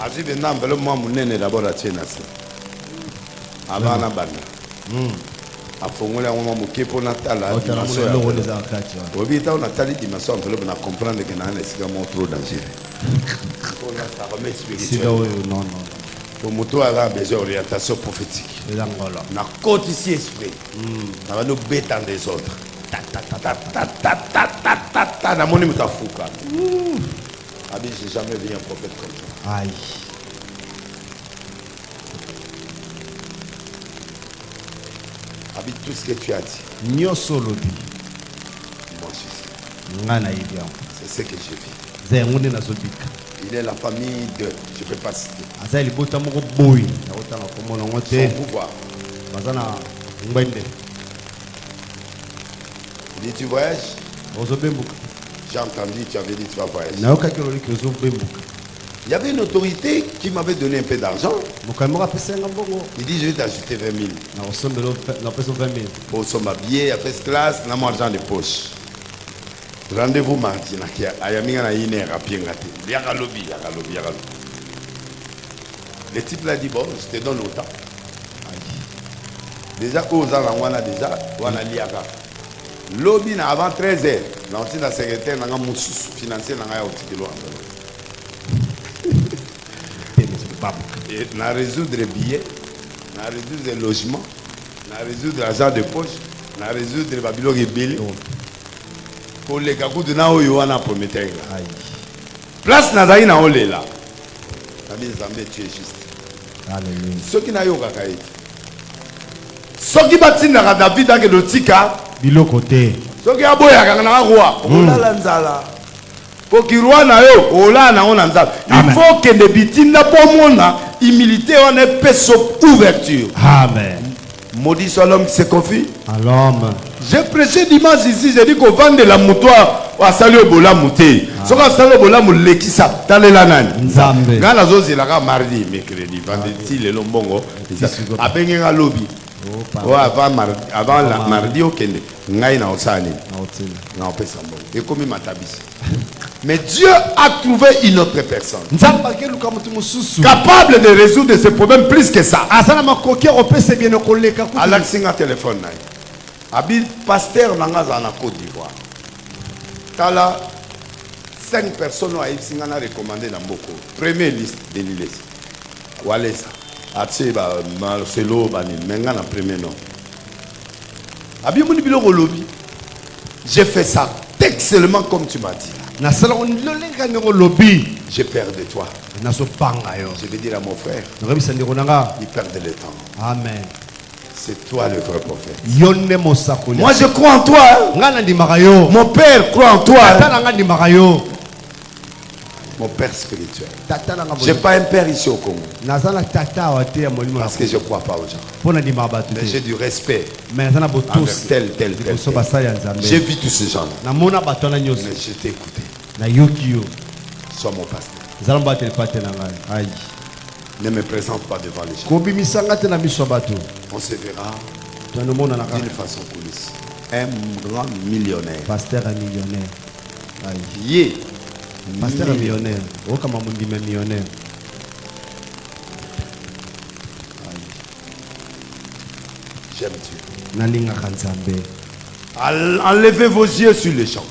Azi de n'ambele moi mon nene d'abord la tienne avant na bana. A fongola ngoma moke po natala dimension. Obi ta Nathalie dimension enveloppe na comprendre que na esika mon trop danger. Pour la armée spirituelle. Non. Pour moto a besoin d'orientation prophétique. Na côté ici esprit. Na va nous bêter des autres. Na moni mutafuka. Abi j'ai jamais vu un prophète comme ça. Aïe. Abi tout ce que tu as dit. Nyoso lobi. Moi je sais. Ngana ibia. C'est ce que je vis. Zengone na zobika. Il est la famille de, je ne peux pas citer. Asa libota moko boy. Na otanga komona ngote. Son pouvoir. Bazana ngwende. Il dit tu voyages? Ozobembuka. J'ai entendu, tu avais dit tu vas voyager. Na oka kilo ki ozobembuka. Il y avait une autorité qui m'avait donné un peu d'argent. Mokamora pesa ngambongo. Il dit je vais t'ajouter 20 000. Na osombelo na pesa 20 000. Pour son billet, à first class, na mon argent de poche. Rendez-vous mardi na kia ayaminga na ine rapienga te. Yaka lobi. Le type l'a dit bon, je te donne autant. Déjà aux wana déjà wana liaka. Lobby na avant 13h. L'anti la secrétaire na musu financier na ya otikelo enveloppe. Et na résoudre les billets, na résoudre les logements, na résoudre l'argent de poche, na résoudre les babylons et belé. Pour les kakous de na oyo wana prometteur. Place na zaï na olé là. Nabi Zambé tu es juste. Alléluia. Ceux qui na yo kakaï. Ceux qui bâtissent na David avec le tika. Bilo côté. Ceux qui aboya kana roi. Ola lanzala. Pour qu'il roi na yo, ola na on anzala. Il faut que les bitinda pour mona humilité on est peso ouverture. Amen. Maudit soit l'homme qui se confie à l'homme. J'ai prêché dimanche ici, j'ai dit qu'on vend de la moutoir à saluer au bola mouté. Ce qu'on salue au bola mouté qui ça, dans les lananes. Nzambe. Quand la zone est là, mardi, mercredi, vendredi, le lombongo, à peine un lobby. Avant la mardi au Kende, ngai na osani. Na opesa mbongo. Et comme il m'a tabisi. Mais Dieu a trouvé une autre personne capable de résoudre ces problèmes plus que ça. Alexis a téléphone. Habit pasteur dans la Côte d'Ivoire. Tala 5 personnes ont recommandé dans beaucoup. Première liste de l'île. Walesa. Atseba Marcelo Banin. Menga na premier nom. Habit mon biloko lobby. J'ai fait ça textuellement comme tu m'as dit. J'ai peur de toi. Je vais dire à mon frère. Il perd le temps. Amen. C'est toi le vrai prophète. Moi je crois en toi. Mon père croit en toi. Mon père spirituel. Je n'ai pas un père ici au Congo. Parce que je ne crois pas aux gens. Mais j'ai du respect envers tel. J'ai vu tous ces gens-là. Mais je t'ai écouté. Sois mon pasteur. Ne me présente pas devant les gens. On se verra d'une façon coulisse. Un grand millionnaire. Pasteur un millionnaire. Yeah. Pasteur un millionnaire. Oh, comme un millionnaire. J'aime Dieu. Enlevez vos yeux sur les gens.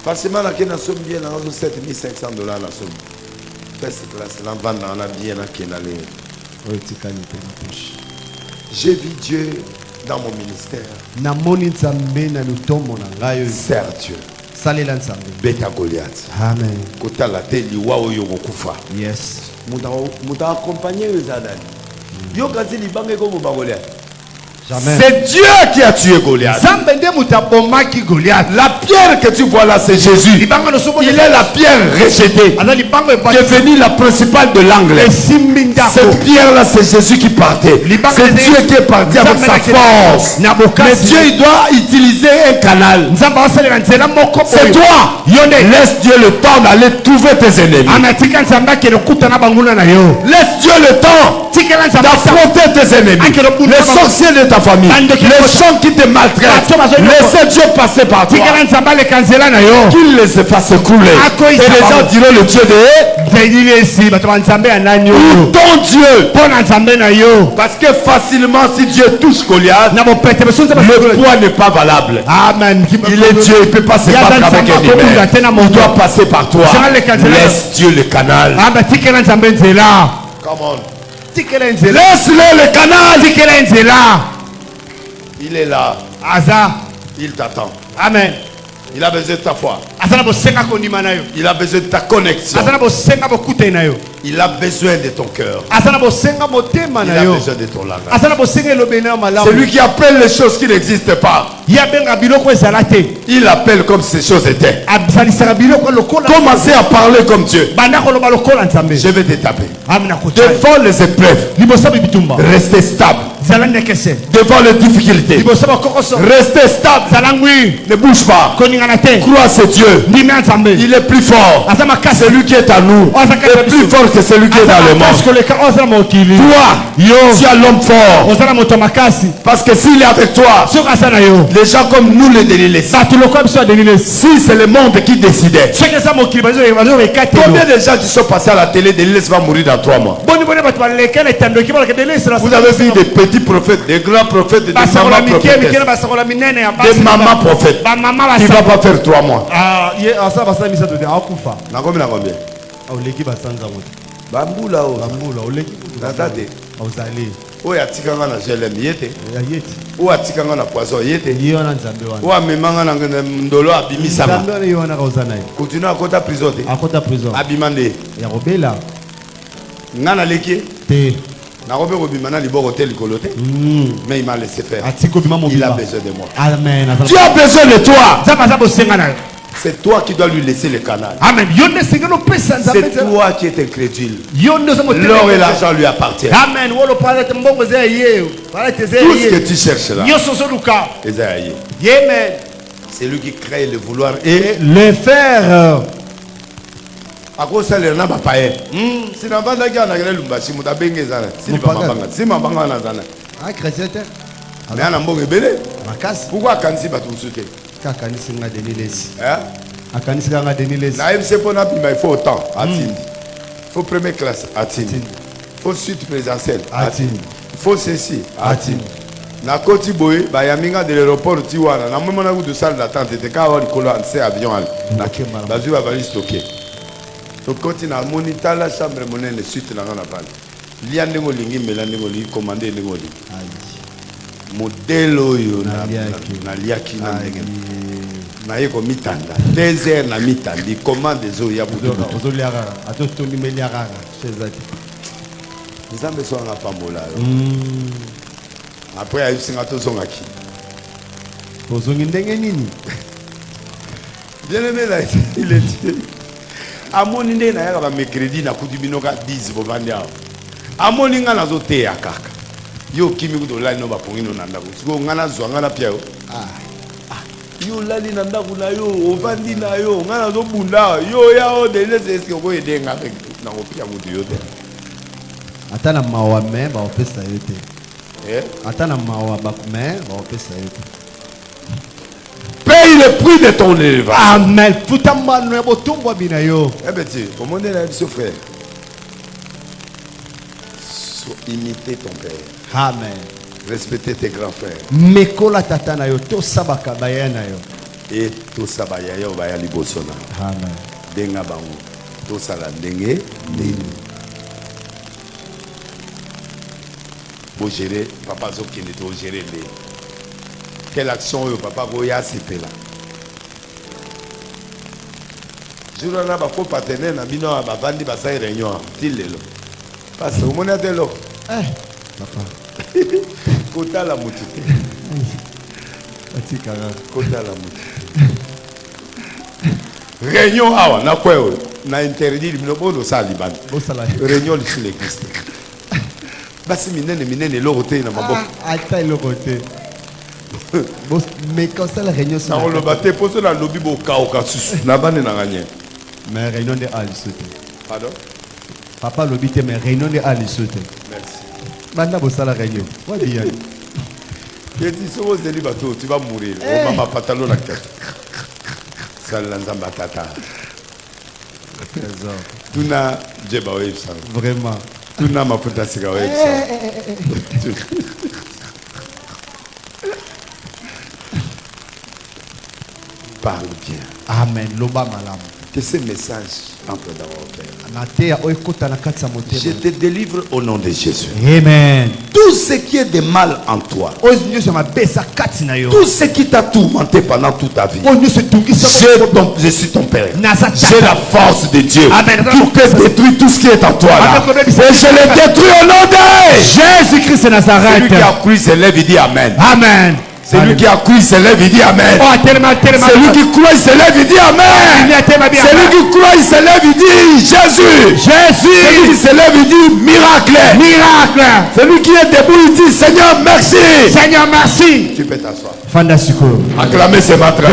Forcément, la qui n'a somme bien dans 7500 $. La somme. Fais place, l'envant dans la bien qui n'a les. J'ai vu Dieu dans mon ministère. Sers Dieu. Beta Goliath. Amen. Kota la te liwa oyo kufa. Yes. Muta accompagner les adani. Yo kasi libange ko ba Goliath. C'est Dieu qui a tué Goliath. La pierre que tu vois là, c'est Jésus. Il est la pierre rejetée, qui est venue la principale de l'angle. Cette pierre là, c'est Jésus qui partait. C'est Dieu qui est parti avec sa force. Mais Dieu, il doit utiliser un canal. C'est toi. Laisse Dieu le temps d'aller trouver tes ennemis. Laisse Dieu le temps d'affronter tes ennemis. Les sorciers de ta famille, les gens qui te maltraitent, laissez Dieu passer par toi, qu'il les efface couler. Et les gens diront le Dieu de ton Dieu. Parce que facilement, si Dieu touche Goliath, le poids n'est pas valable. Amen. Il est Dieu, il ne peut pas se battre avec un humain. Il doit passer par toi. Laisse Dieu le canal. Come on. Laisse-le le canal. Il est là. Il t'attend. Amen. Il a besoin de ta foi. Il a besoin de ta connexion. Il a besoin de ton cœur. Il a besoin de ton langage. C'est lui qui appelle les choses qui n'existent pas. Il appelle comme ces choses étaient. Commencez à parler comme Dieu. Je vais te taper. Devant les épreuves, restez stable. Devant les difficultés, restez stable. Ne bouge pas. Crois c'est Dieu. Il est plus fort. C'est lui qui est à nous. Il est plus fort que celui qui est dans le monde. Toi, tu as l'homme fort. Parce que s'il est avec toi, les gens comme nous les délaissent. Si c'est le monde qui décidait, combien de gens qui sont passés à la télé, Délice va mourir dans 3 mois. Vous avez vu des petits prophètes, des grands prophètes, des mamans prophètes, des mamans prophètes. Il ne va pas faire 3 mois. Bambula o natate o ya tikanga na jelem yete o ya tikanga na poison yete o amemanga na ndolo abimisama continue akota prison te abimande ya robela ngana leki te na robe ko bimana liboko te likolo te mais il m'a laissé faire. Il a besoin de moi. Amen. Tu as besoin de toi. C'est toi qui dois lui laisser le canal. Amen. C'est toi qui es incrédule. L'or et l'argent lui appartiennent. Amen. Tout ce que tu cherches là, c'est lui qui crée le vouloir et le faire. À cause de ça, pas païen. Si n'a pas d'ailleurs na gele lumba si muta benge zana. Si ma banga na zana. Ah chrétien. Mais ana mbonge belé. Makasi. Pourquoi kanisi batu msuke? Kanisi nga denilesi. Hein? Akanisi nga denilesi. Na MC pona bima il faut autant atindi. Il faut première classe atindi. Il faut suite présidentielle atindi. Il faut ceci atindi. Na koti boye ba yaminga de l'aéroport tiwana na mwana ku de salle d'attente te ka wa likolo en ce avion al. Na kemala. Bazu ba bali stocker. To koti na monitor la chambre monene suite na ngana bana. Lia ndingo lingi melande ngo li commander ndingo li. Modelo yo na liaki na ndenge. Na yeko mitanda. 2 heures na mitandi commande zo ya budu. Ozo liara atoto ni meliara chez Zaki. Nzambe so nga pambola yo. Après ayi singa to zonga ki. Ozongi ndenge nini? Bien aimé là, il est dit. Amoni nde na yaka ba mercredi na kudibinoka 10 bobandia. Amoni nga nazo te ya kaka. Yo kimi kudo lali no ba pongino na ndako. Siko nga na zwa nga na pia yo. Yo lali na ndako na yo, ovandi na yo, nga nazo bunda. Yo ya o de les eske ko ede nga na opia mudu yo te. Atana mawa me ba opesa yo te. Atana mawa ba me ba opesa yo te. Paye le prix de ton élevage. Amen. Futamba no botumbo binayo. Eh ben tu, au monde là ce frère. Imiter ton père. Amen. Respecter tes grands frères. Mekola tata na yo to sabaka baya na yo. Et tout ça va y aller au baya libosona. Amen. Denga bango. Tout ça la dengue nini. Pour gérer papa zo qui n'est pas gérer les. Quelle action yo papa goya c'est là. Jour là ba ko partenaire na bino ba bandi ba sai réunion tilelo. Parce que mon adelo. Papa. Kota la mutite. Atikara. Kota la mutite. Réunion awa na quoi na interdit bino bono saliban. Réunion sur l'église. Basi minene loroté na maboko. Ata loroté. Mais quand ça la réunion ça on le battait pour ça lobby bo kaoka susu na bane na gagner. Mais réunion de Alisote. Pardon? Papa l'obité mais réunion de Alisote. Merci. Maintenant vous ça la réunion. Ouais bien. Je dis si vous êtes bateau tu vas mourir. Oh maman pantalon la tête. Ça l'enzamba tata. Trésor. Tuna djeba web ça. Vraiment. Tuna mafuta sika web ça. Parle bien. Amen. Loba malam. Que ce message entre dans vos cœurs. Je te délivre au nom de Jésus. Amen. Tout ce qui est de mal en toi. Tout ce qui t'a tourmenté pendant toute ta vie. Je suis ton Père. J'ai la force de Dieu. Qui peut détruire tout ce qui est en toi là. Et je le détruis au nom de Jésus-Christ de Nazareth. Celui qui a cru se lève et dit Amen. Amen. Celui qui a cru se lève et dit Amen. Celui qui croit il se lève et dit Amen. Celui qui croit il se lève et dit Jésus. Celui qui se lève et dit miracle. Celui qui est debout il dit Seigneur merci. Tu peux t'asseoir. Acclamez ce matin.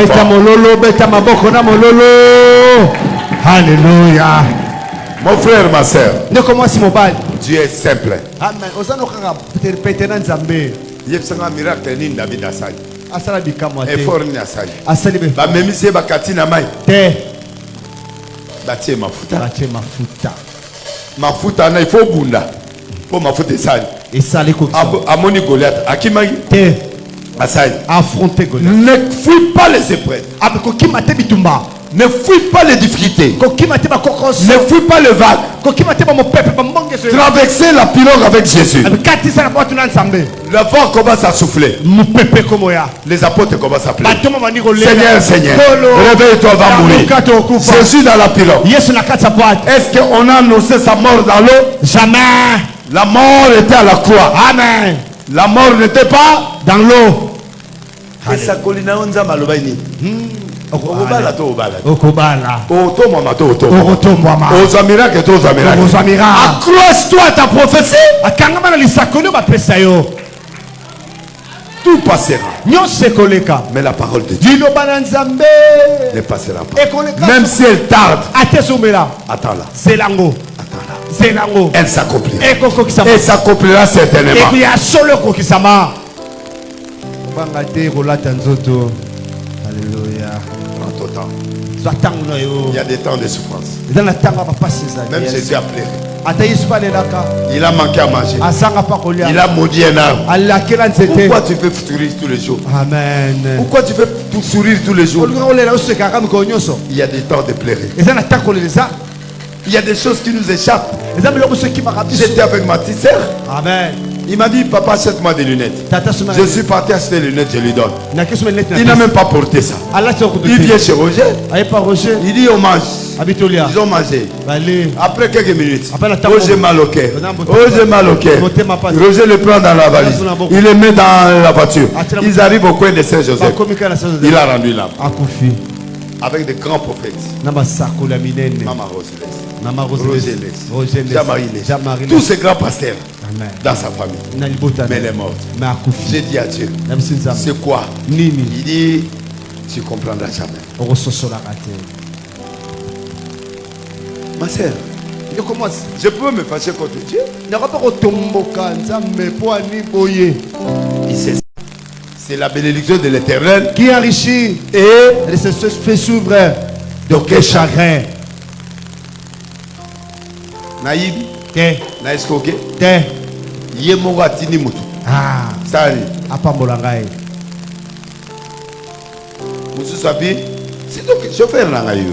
Alléluia. Mon frère, ma soeur. Dieu est simple. Amen. Yebsanga miracle ni David asali. Asala bikamo ate. Effort ni asali. Asali be. Ba memise ba katina mai. Te. Batie mafuta. Batie mafuta. Mafuta na il faut bunda. Pour mafuta esali. Esali ko. Amoni Goliath akimagi. Te. Asali. Affronter Goliath. Ne fuis pas les épreuves. Abiko kimate bitumba. Ne fuis pas les difficultés. Ne fuis pas le vague. Traversez la pirogue avec Jésus. La voix commence à souffler. Les apôtres commencent à pleurer. Seigneur, réveille-toi, va mourir. Jésus dans la pirogue. Est-ce qu'on a annoncé sa mort dans l'eau? Jamais. La mort était à la croix. Amen. La mort n'était pas dans l'eau. Okobala to obala. Okobala. Otomama to oto. Otomama. Ozamira ke to ozamira. Ozamira. Accroche-toi à ta prophétie. Akangama na lisakolo ba pesa yo. Tout passera. Nyose koleka. Mais la parole de Dieu ne passera pas. Même si elle tarde. Atesomela. Attends-la. Zelango. Zelango. Elle s'accomplira. Elle s'accomplira certainement. Et puis a solo kokisama. Bangate rolata nzoto. Alléluia. Prends ton temps. Il y a des temps de souffrance. Même Jésus a pleuré. Il a manqué à manger. Il a maudit un arbre. Pourquoi tu veux sourire tous les jours? Amen. Pourquoi tu veux sourire tous les jours? Il y a des temps de pleurer. Il y a des choses qui nous échappent. J'étais avec ma petite sœur. Amen. Il m'a dit, papa, achète-moi des lunettes. Je suis parti acheter des lunettes, je lui donne. Il n'a même pas porté ça. Il vient chez Roger. Il dit, on mange. Ils ont mangé. Après quelques minutes, Roger mal au cœur. Roger mal au cœur. Roger le prend dans la valise. Il le met dans la voiture. Ils arrivent au coin de Saint-Joseph. Il a rendu l'âme. Avec des grands prophètes. Maman Roger, Jean-Marie, tous ces grands pasteurs. Amen. Dans sa famille. Mais elle est morte. J'ai dit à Dieu, c'est quoi? Il dit, tu comprendras jamais. Ma soeur, je peux me fâcher contre Dieu. C'est la bénédiction de l'Éternel qui enrichit et se fait s'ouvrir d'aucun chagrin. Naïb, Te. Naïskoke, Te. Yemoro atini mutu. Ah. Sali. Apambola ngai. Musu sabi. Si tu chauffeur nanga yo.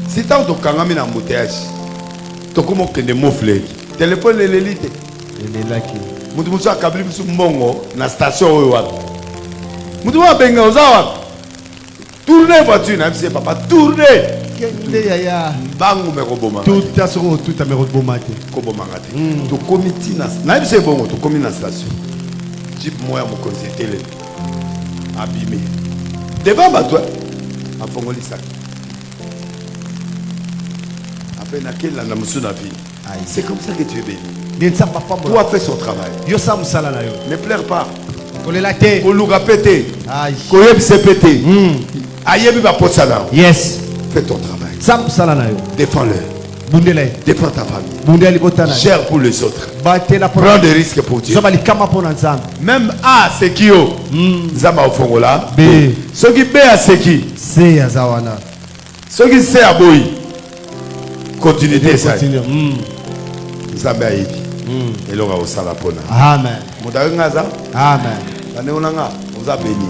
Si tu as kangami na embouteillage. To komo kende mofle. Téléphone l'élite. Elelaki. Mutu musu akabli musu mbongo na station oyo wapi. Mutu wa benga ozawa. Tournez voiture na mse papa tournez. Kende yaya. Bangu me koboma. Tout a soro tout a me koboma te. Koboma ngate. To komiti na mse bongo to komi na station. Jeep moya mo consulter abîmé. Devant toi. Afongoli ça. Après naquel la musu na vie. C'est comme ça que tu es béni. Toi fais son travail. Yo sa musala na yo. Ne pleure pas. Kolela te. Koluga pété. Aïe. Koyeb se pété. Ayebi ba posana. Yes. Fais ton travail. Sa musala na yo. Défends-le. Bundele. Défends ta famille. Bundele botana. Gère pour les autres. Batela pour. Prends des risques pour Dieu. Zobali kama pona nzambe. Même A c'est qui yo. Zama ofongola. B. Ce qui B à c'est qui. C ya zawana. Ce qui C à boy. Continuité ça. Nzambe ayebi. Elonga osala pona. Amen. Modarenga za. Amen. Baneonanga oza béni.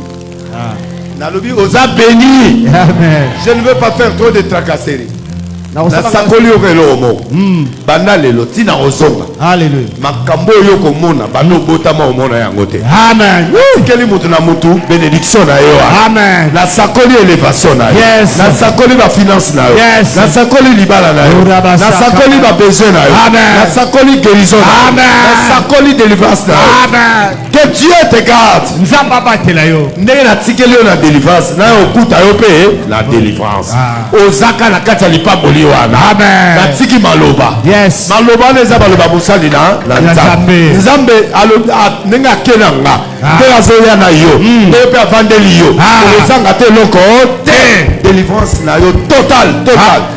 Ah. Nalobi oza béni. Amen. Je ne veux pas faire trop de tracasseries. Na sakoli okelo mo. Bana lelo tina ozonga. Alléluia. Makambo yo komona bano botama omona yango te. Amen. Tikeli mutu na mutu bénédiction na yo. Amen. Na sakoli élévation na yo. Yes. Na sakoli ba finance na yo. Yes. Na sakoli libala na yo. Na sakoli ba besoin na yo. Amen. Na sakoli guérison na yo. Amen. Na sakoli délivrance na yo. Amen. Que Dieu te garde. Nzamba batela yo. Ndenge na tikeli yo na délivrance na yo okuta yo pe na délivrance. Ozaka na kati ya lipamboli wana. Amen. Batiki maloba. Yes. Maloba neza baloba musali na nzambe. Nzambe ndenge akenanga. Nde azoya na yo. Nde pe avandeli yo. Ozanga te loko te. Délivrance na yo total.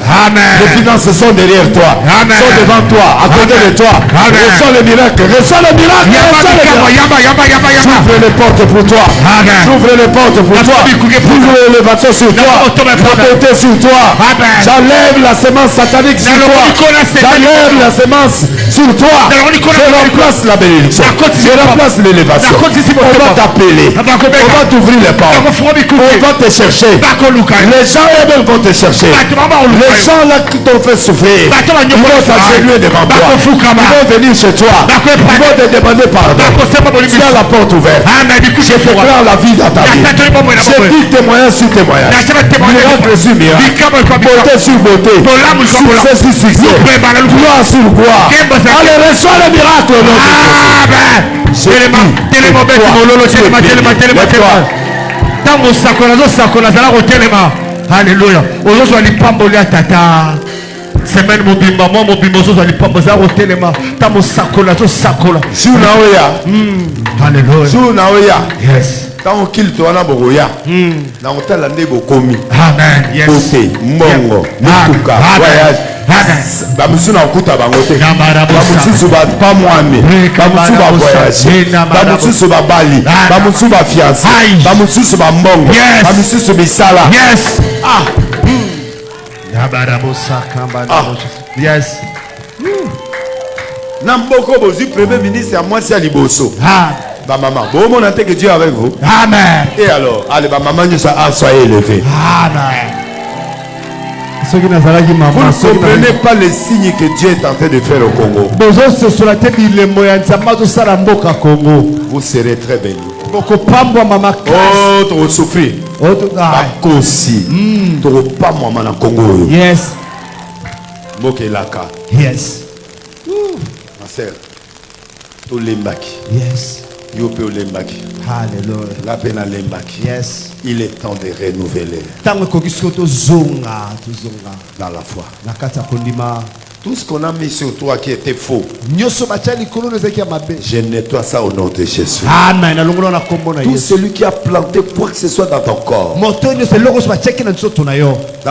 Amen. Les finances sont derrière toi. Amen. Sont devant toi. À côté de toi. Reçois le miracle. Reçois le miracle. J'ouvre les portes pour toi. J'ouvre les portes pour toi. J'ouvre l'élévation sur toi. La beauté sur toi. J'enlève la semence satanique sur toi. J'enlève la semence sur toi. Je remplace la bénédiction. Je remplace l'élévation. On va t'appeler. On va t'ouvrir les portes. On va te chercher. Les gens eux-mêmes vont te chercher. Les gens là qui t'ont fait souffrir, ils vont s'agenouiller devant toi. Ils vont venir chez toi. Ils vont te demander pardon. Tu as la porte ouverte. Je déclare la vie dans ta vie. Je dis témoignage sur témoignage. Miracle sur miracle. Beauté sur beauté. Succès sur succès. Gloire sur gloire. Allez, reçois le miracle. Tango sakola zala kotelema. Alléluia. Ozozwa lipamboli atata. Semaine mobimba mo mobimba ozozwa lipambo zala kotelema. Tango sakola to sakola. Jour na oya. Alléluia. Jour na oya. Yes. Tango kil to wana bokoya. Na otala nde bokomi. Amen. Yes. Beauté, mbongo, mutuka, voyage. Bamusu na okuta bango te. Bamusu ba pas mwami. Bamusu ba voyage. Bamusu ba bali. Bamusu ba fiancé. Bamusu ba mbongo. Bamusu bisala. Yes. Yes. Namboko bozu premier ministre à moi c'est à Liboso. Bah maman, bon mon que Dieu est avec vous. Amen. Et alors, allez bah maman nous soyez élevé. Amen. Vous ne comprenez pas les signes que Dieu est en train de faire au Congo. Vous serez très bénis. Oh, tu vas souffrir. Aussi. Tu vas pas maman dans Congo. Yes. Mokelaka. Yes. Ma sœur. Tu lembaki. Yes. Yope lembaki. Hallelujah. La peine à lembaki. Yes. Il est temps de renouveler. Dans la foi. Nakata. Tout ce qu'on a mis sur toi qui était faux, je nettoie ça au nom de Jésus. Amen. Tout celui qui a planté quoi que ce soit dans ton corps, dans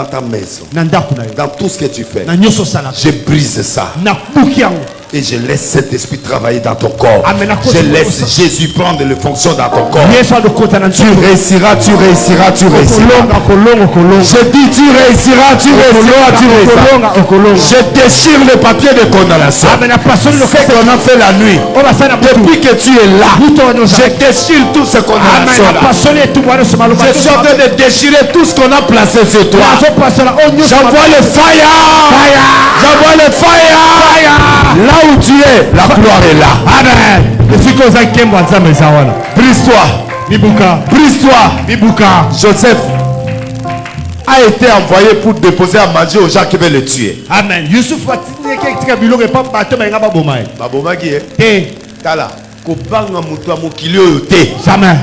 ta maison, dans tout ce que tu fais, je brise ça. Et je laisse cet esprit travailler dans ton corps. Je laisse Jésus prendre les fonctions dans ton corps. Tu réussiras, tu réussiras, tu réussiras. Je dis tu réussiras, tu réussiras, tu réussiras. Je déchire le papier de condamnation. C'est qu'on a fait la nuit. Depuis que tu es là, je déchire tout ce condamnation là. Je suis en train de déchirer tout ce qu'on a placé sur toi. J'envoie le fire. J'envoie le fire. Là où tu es, la gloire est là. Amen. Brise-toi. Brise-toi. Joseph a été envoyé pour déposer à manger aux gens qui veulent le tuer. Amen. Tala. Kopanga mutu amokili oyo te. Jamais.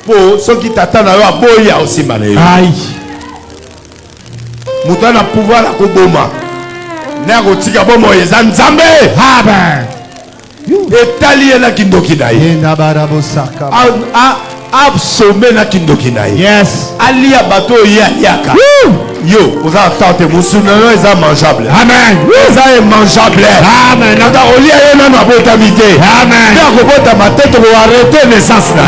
Po soki tata na yo aboya aussi mané. Aïe. Mutu na pouvoir la koboma. Na kotika bomo eza nzambe. Amen. Etali na kindoki na ye. Absomé na kindoki na ye. Yes. Ali abato yaka. Yo, vous avez tenté mon souvenir est mangeable. Amen. Vous avez mangeable. Amen. Nada olia yena na botamité. Amen. Na kobota ma tête pour arrêter naissance là.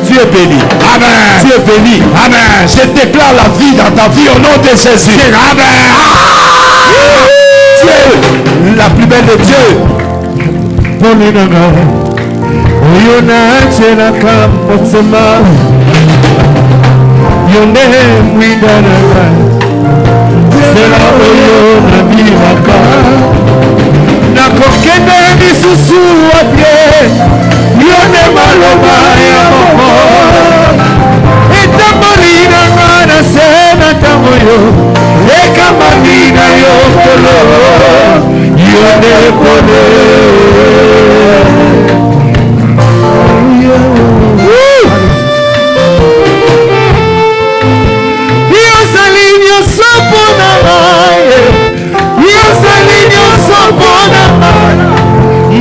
Tu es béni. Amen. Tu es béni. Amen. Je déclare la vie dans ta vie au nom de Jésus. Amen. Tu es la plus belle de Dieu. Yone mwidana Sela oyo na biwaka Nakokende misusu wapye Yone maloba ya moho Etamborina ngana sena tamoyo Eka mamina yokolo Yone kone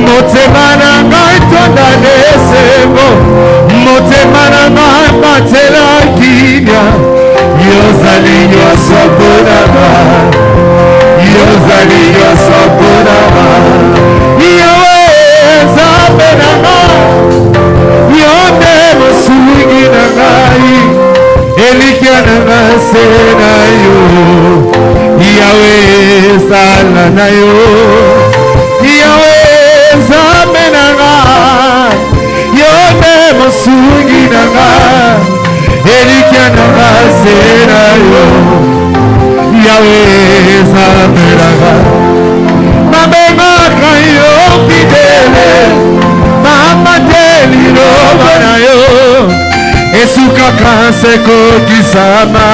Motemana ngai tonda nesemo Motemana ngai matela kinya Yozali yosobunama Yozali yosobunama Yahweh zambe na ngai Yonde mosugi na ngai Elikia na ngai sena yo Yahweh sala na yo Zamenanga Yone mosungi nanga Elikia nanga sena yo Yahweh zamenanga Mamenga kayo fidele Mamateli roba na yo Esuka kanseko kisama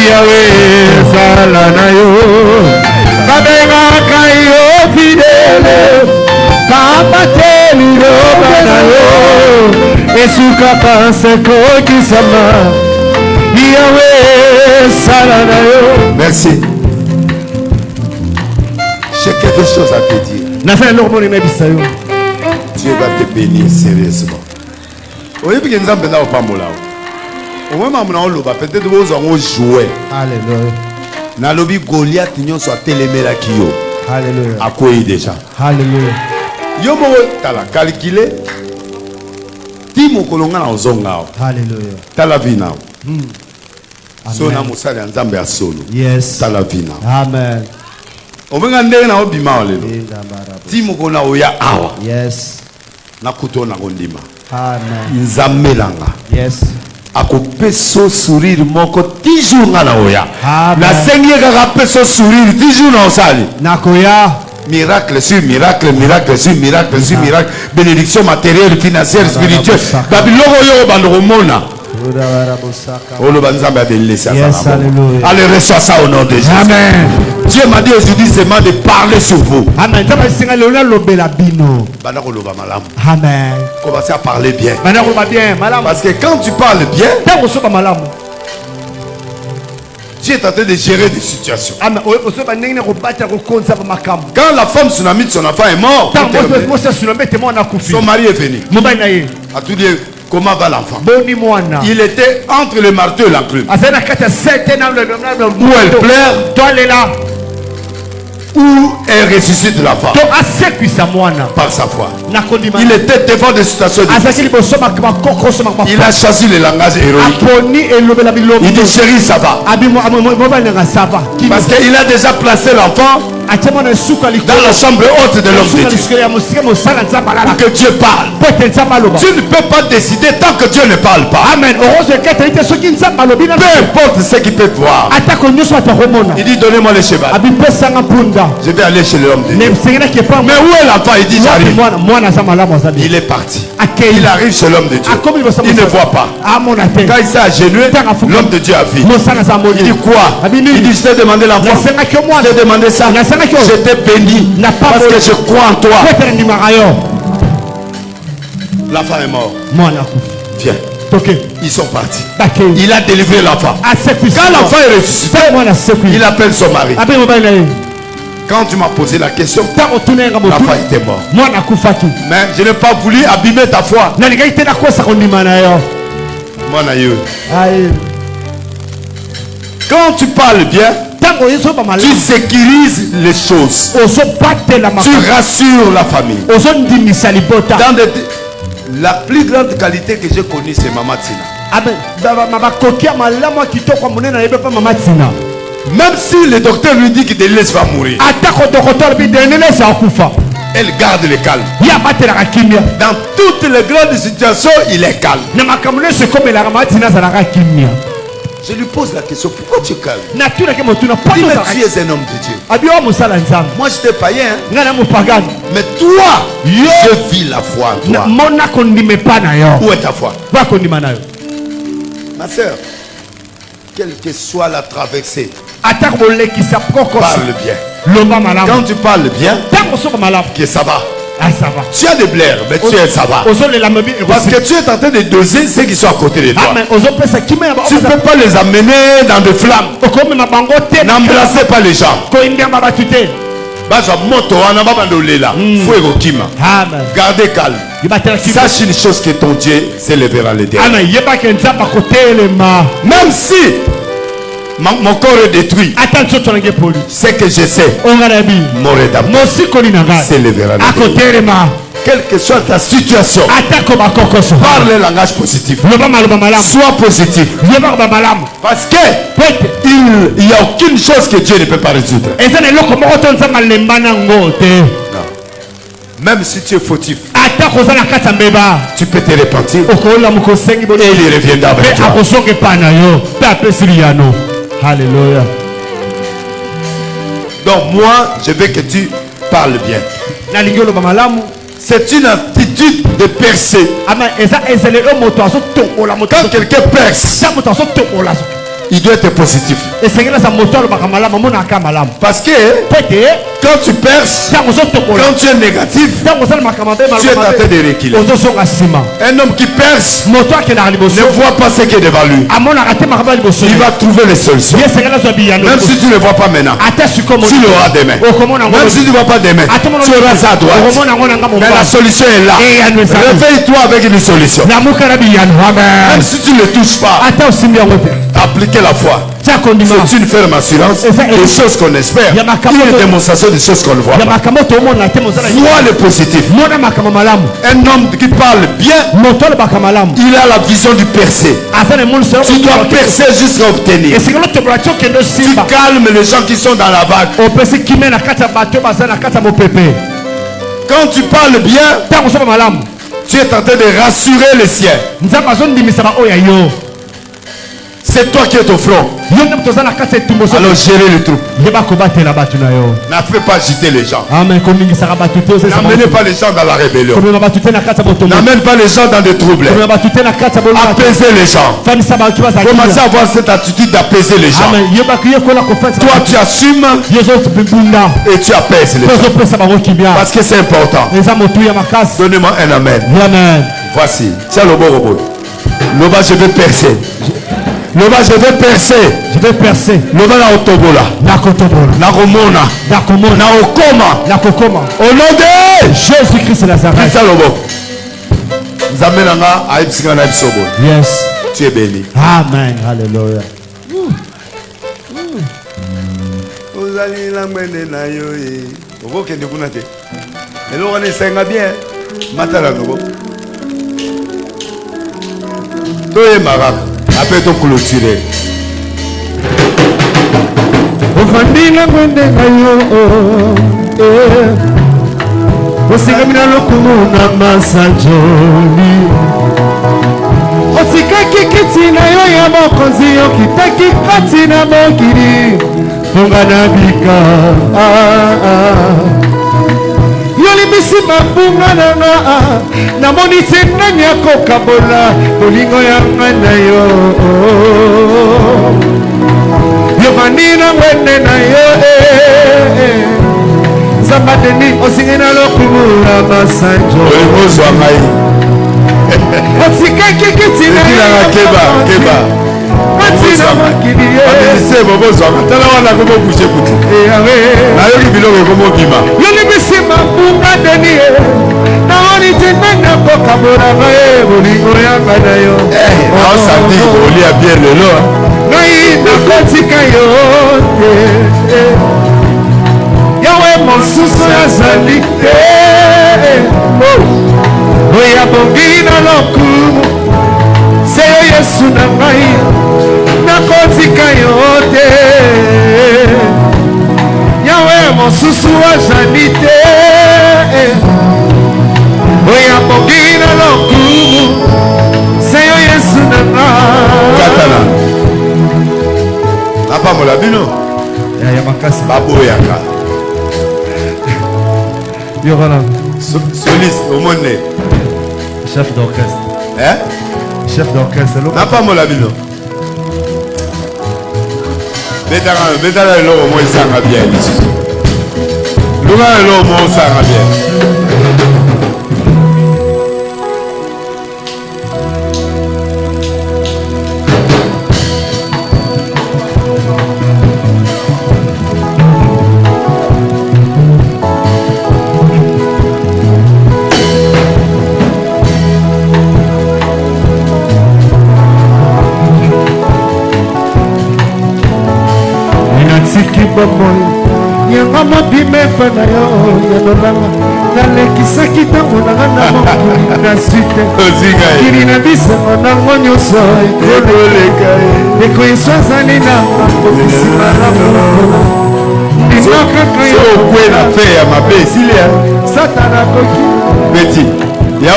Yahweh zala na yo Mamenga kayo fidele Kamateli roba na yo Esuka panseko kisama Yahweh sala na yo. Merci. J'ai quelque chose à te dire. Dieu va te bénir sérieusement. Oyebi ke nzambe na opambola. Omema muna oloba peut-être vous en jouer. Alléluia. Na lobi Goliath nyonso atelemela kiyo. Alléluia. Akoyi déjà. Alléluia. Yo mo tala calculer. Ti mokolonga na ozonga. Alléluia. Tala vina. So na musali ya nzambe ya solo. Yes. Tala vina. Amen. Obenga ndenge na obima lelo. Ti mokona oya awa. Yes. Na kuto na kondima. Amen. Nzamelanga. Yes. Akopeso sourire moko toujours nga na oya. Na sengi kaka peso sourire toujours na osali. Nakoya. Miracle sur miracle, miracle sur miracle sur miracle. Bénédiction matérielle, financière, spirituelle. Babiloko yo bandoko mona. Yes, alléluia. Allez, reçois ça au nom de Jésus. Amen. Dieu m'a dit aujourd'hui seulement de parler sur vous. Amen. Amen. Commencez à parler bien. Parce que quand tu parles bien, Dieu est en train de gérer des situations. Quand la femme tsunami de son enfant est mort, son mari est venu. A tout dire, comment va l'enfant? Il était entre le marteau et l'enclume. Où elle pleure. où elle ressuscite l'enfant par sa foi. Il était devant des situations difficiles. Il a choisi le langage héroïque. Il dit chérie, ça va. Parce qu'il a déjà placé l'enfant dans la chambre haute de l'homme de Dieu. Pour que Dieu parle. Tu ne peux pas décider tant que Dieu ne parle pas. Amen. Peu importe ce qu'il peut voir. Il dit donnez-moi le cheval. Je vais aller chez l'homme de Dieu. Mais où est l'enfant? Il dit j'arrive. Il est parti. Il arrive chez l'homme de Dieu. Il ne voit pas. Quand il s'est agenouillé, l'homme de Dieu a vu. Il dit quoi? Il dit je t'ai demandé l'enfant. Je t'ai demandé ça. Je t'ai béni parce que je crois en toi. L'enfant est mort. Viens. Ils sont partis. Il a délivré l'enfant. Quand l'enfant est ressuscité, il appelle son mari. Quand tu m'as posé la question, l'enfant était mort. Mais je n'ai pas voulu abîmer ta foi. Quand tu parles bien, tu sécurises les choses. Tu rassures la famille. La plus grande qualité que j'ai connue, c'est Maman Tina. Même si le docteur lui dit qu'il Delis va mourir, elle garde le calme. Dans toutes les grandes situations, il est calme. Je lui pose la question, pourquoi tu es calme? Tu es un homme de Dieu. Moi j'étais païen, mais toi, je vis la foi en toi. Où est ta foi? Ma soeur, quelle que soit la traversée, parle bien. Quand tu parles bien, que ça va. Tu as des blaires, mais tu es ça va. Parce que tu es en train de doser ceux qui sont à côté de toi. Tu ne peux pas les amener dans des flammes. N'embrassez pas les gens. Gardez calme. Sache une chose, que ton Dieu s'élèvera le dernier. Même si mon corps est détruit, c'est que je sais, mon rédempteur s'élèvera le dernier. Quelle que soit ta situation, parle le langage positif. Sois positif. Parce que il n'y a aucune chose que Dieu ne peut pas résoudre. Non. Même si tu es fautif, tu peux te repentir et il reviendra avec toi. Alléluia. Donc moi, je veux que tu parles bien. C'est une attitude de percer. Quand quelqu'un perce, il doit être positif. Parce que quand tu perces, quand tu es négatif, tu es en train de reculer. Un homme qui perce ne voit pas ce qui est devant lui. Il va trouver les solutions. Même si tu ne le vois pas maintenant, tu l'auras demain. Même si tu ne vois pas demain, tu auras ça à droite. Mais la solution est là. Réveille-toi avec une solution. Même si tu ne le touches pas, appliquez la foi. C'est une ferme assurance des choses qu'on espère, une démonstration des choses qu'on ne voit pas. Vois le positif. Un homme qui parle bien, il a la vision du percer. Tu dois percer jusqu'à obtenir. Tu calmes les gens qui sont dans la vague. Quand tu parles bien, tu es en train de rassurer les siens. C'est toi qui es au front. Alors gérez le troupe. Ne fais pas agiter les gens. N'amenez pas les gens dans la rébellion. N'amène pas les gens dans des troubles. Apaisez les gens. Commencez à avoir cette attitude d'apaiser les gens. Toi tu assumes et tu apaises les gens. Parce que c'est important. Donnez-moi un amen. Voici. Tiens le bon robot. Loba, je vais percer. Loba, je vais percer. Je vais percer. Loba na otobola. Na kotobola. Na romona. Na komona. Na okoma. Na kokoma. Au nom de Jésus-Christ de Nazareth. Tiens le bon. Zamenanga aïpsika na bisobo. Yes. Tu es béni. Amen. Alléluia. ozali na mwende na yo e. Okokende kuna te. Eloko ne senga bien. Matala noko. Toye maraka. Après to clôturer. Ofandi na mwende na yo. Osinga mina lokumu na masajoli. Otikaki kiti na yo ya mokonzi okitaki kati na mokili funga na bika yolimbisi mabunga nanga namoni te nani akokabola bolingo yanga na yo yovandi na mwende na yo nzamba deni osingi na lokumu na masanjo olimozwa ngai otikaki kiti na yo keba adelise bobozwaka tala wana kobobushe kutu nayoki biloko ekomobima yolibisi mabunga deni naoni te nanga kokabolanga bolingo yanga na yo naosandi olia biere lelo ngai nakotika yo te yawe mosusu azali te oya bongi na lokumu seyo yesu na ngai nakotika yo te yawe mosusu azali te oya bongi na lokumu seyo yesu na ngai katala napambola bino ya makasi baboyaka yokana soliste omone chef d'orchestre chef d'orchestre napambola bino betala eloko mo esanga bien lisusu luka eloko mo osanga bien yanga mobime mpa na yo yanolanga nalekisaki ntango nanga na mokili na suite kili na bisango nango nyonso ekololeka ekoyeso azali na makokisi malamu ndima kaka okwe na fe ya mabe esilia satana koki peti ya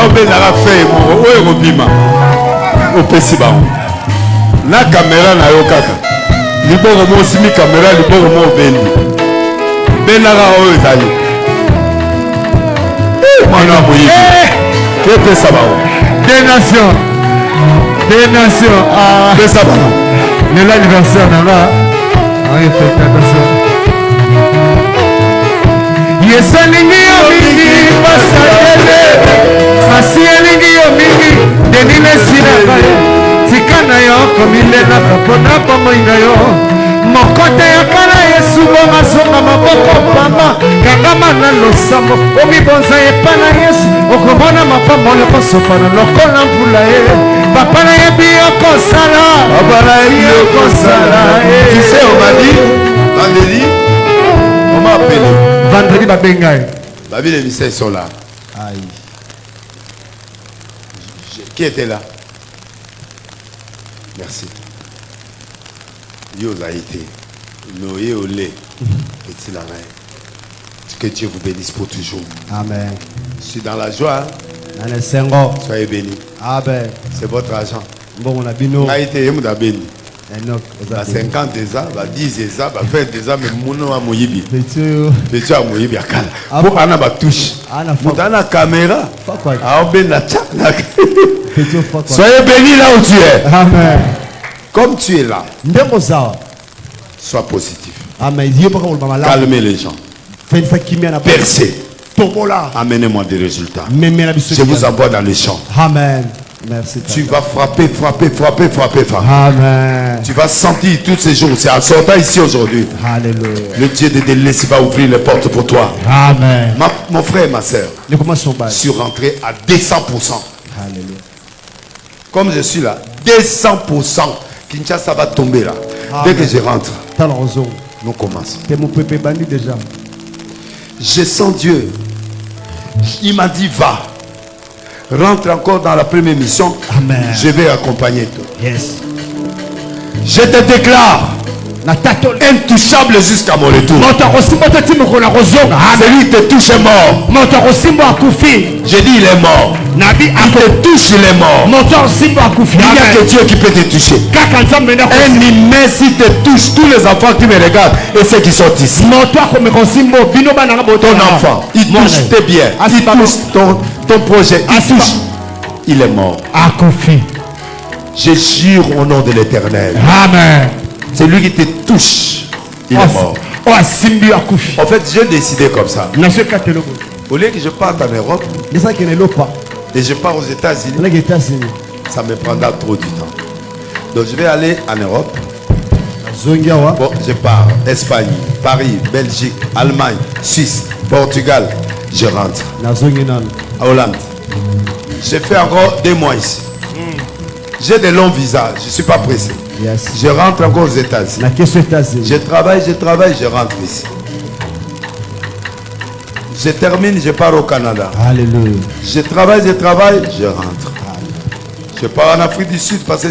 obendaka fe moko oyo ekobima opesi bango na kamera na yo kaka liboko mo osimi kamera liboko mo obendi bendaka oyo ezali mwana ya moyibi kepesa bango des nations pesa bango lelo anniversaire nanga ayefete attention yesu alingi yo mingi basalele masi alingi yo mingi denilesina tika na yo komilelaka mpona bomoi na yo mokote ya kala yesu bongasonga maboko pamba kangama na losambo omibonza epa na yesu okomona mapamba oyo kosopana lokola mvula ye papa na yebi okosala tu sais on m'a dit vendredi on m'a appelé vendredi babengai babi les mystères sont là qui était là merci Dieu a été Noé au lait petit la main que Dieu vous bénisse pour toujours amen je suis dans la joie soyez bénis amen c'est votre argent bon on a bino a été ému da béni à 50 déjà, à 10 déjà, à 20 déjà, mais mon à Moyibi. Petit à Moyibi à Kala. Pour Anna Batouche. Pour Anna caméra. À Oben la tchak. Soyez bénis là où tu es. Amen. Comme tu es là. Sois positif. Amen. Calmez les gens. Percez. Amenez-moi des résultats. Je vous envoie dans les champs. Amen. Merci. Tu vas frapper. Amen. Tu vas sentir tous ces jours. C'est en sortant ici aujourd'hui. Alléluia. Le Dieu de délices va ouvrir les portes pour toi. Amen. Mon frère et ma soeur, je suis rentré à 200%. Alléluia. Comme je suis là, 200%. Kinshasa va tomber là. Dès que je rentre, nous commençons. Je sens Dieu. Il m'a dit, va. Rentre encore dans la première mission. Amen. Je vais accompagner toi. Yes. Je te déclare intouchable jusqu'à mon retour. Celui qui te touche est mort. J'ai dit il est mort. Il te touche, il est mort. Il n'y a que Dieu qui peut te toucher. Un humain s'il te touche, tous les enfants qui me regardent et ceux qui sont ici. Ton enfant, il touche tes biens, il touche ton projet, il touche. Il est mort. Je jure au nom de l'Éternel. Amen. C'est lui qui te touche. Il est mort. En fait, j'ai décidé comme ça. Au lieu que je parte en Europe et je pars aux États-Unis, ça me prendra trop du temps. Donc je vais aller en Europe. Bon, je pars. Espagne, Paris, Belgique, Allemagne, Suisse, Portugal. Je rentre. À Hollande. J'ai fait encore 2 mois ici. J'ai de longs visas. Je ne suis pas pressé. Yes. Je rentre encore aux États-Unis. Je travaille, je rentre ici. Je termine, je pars au Canada. Alléluia. Je travaille, je rentre. Je pars en Afrique du Sud parce que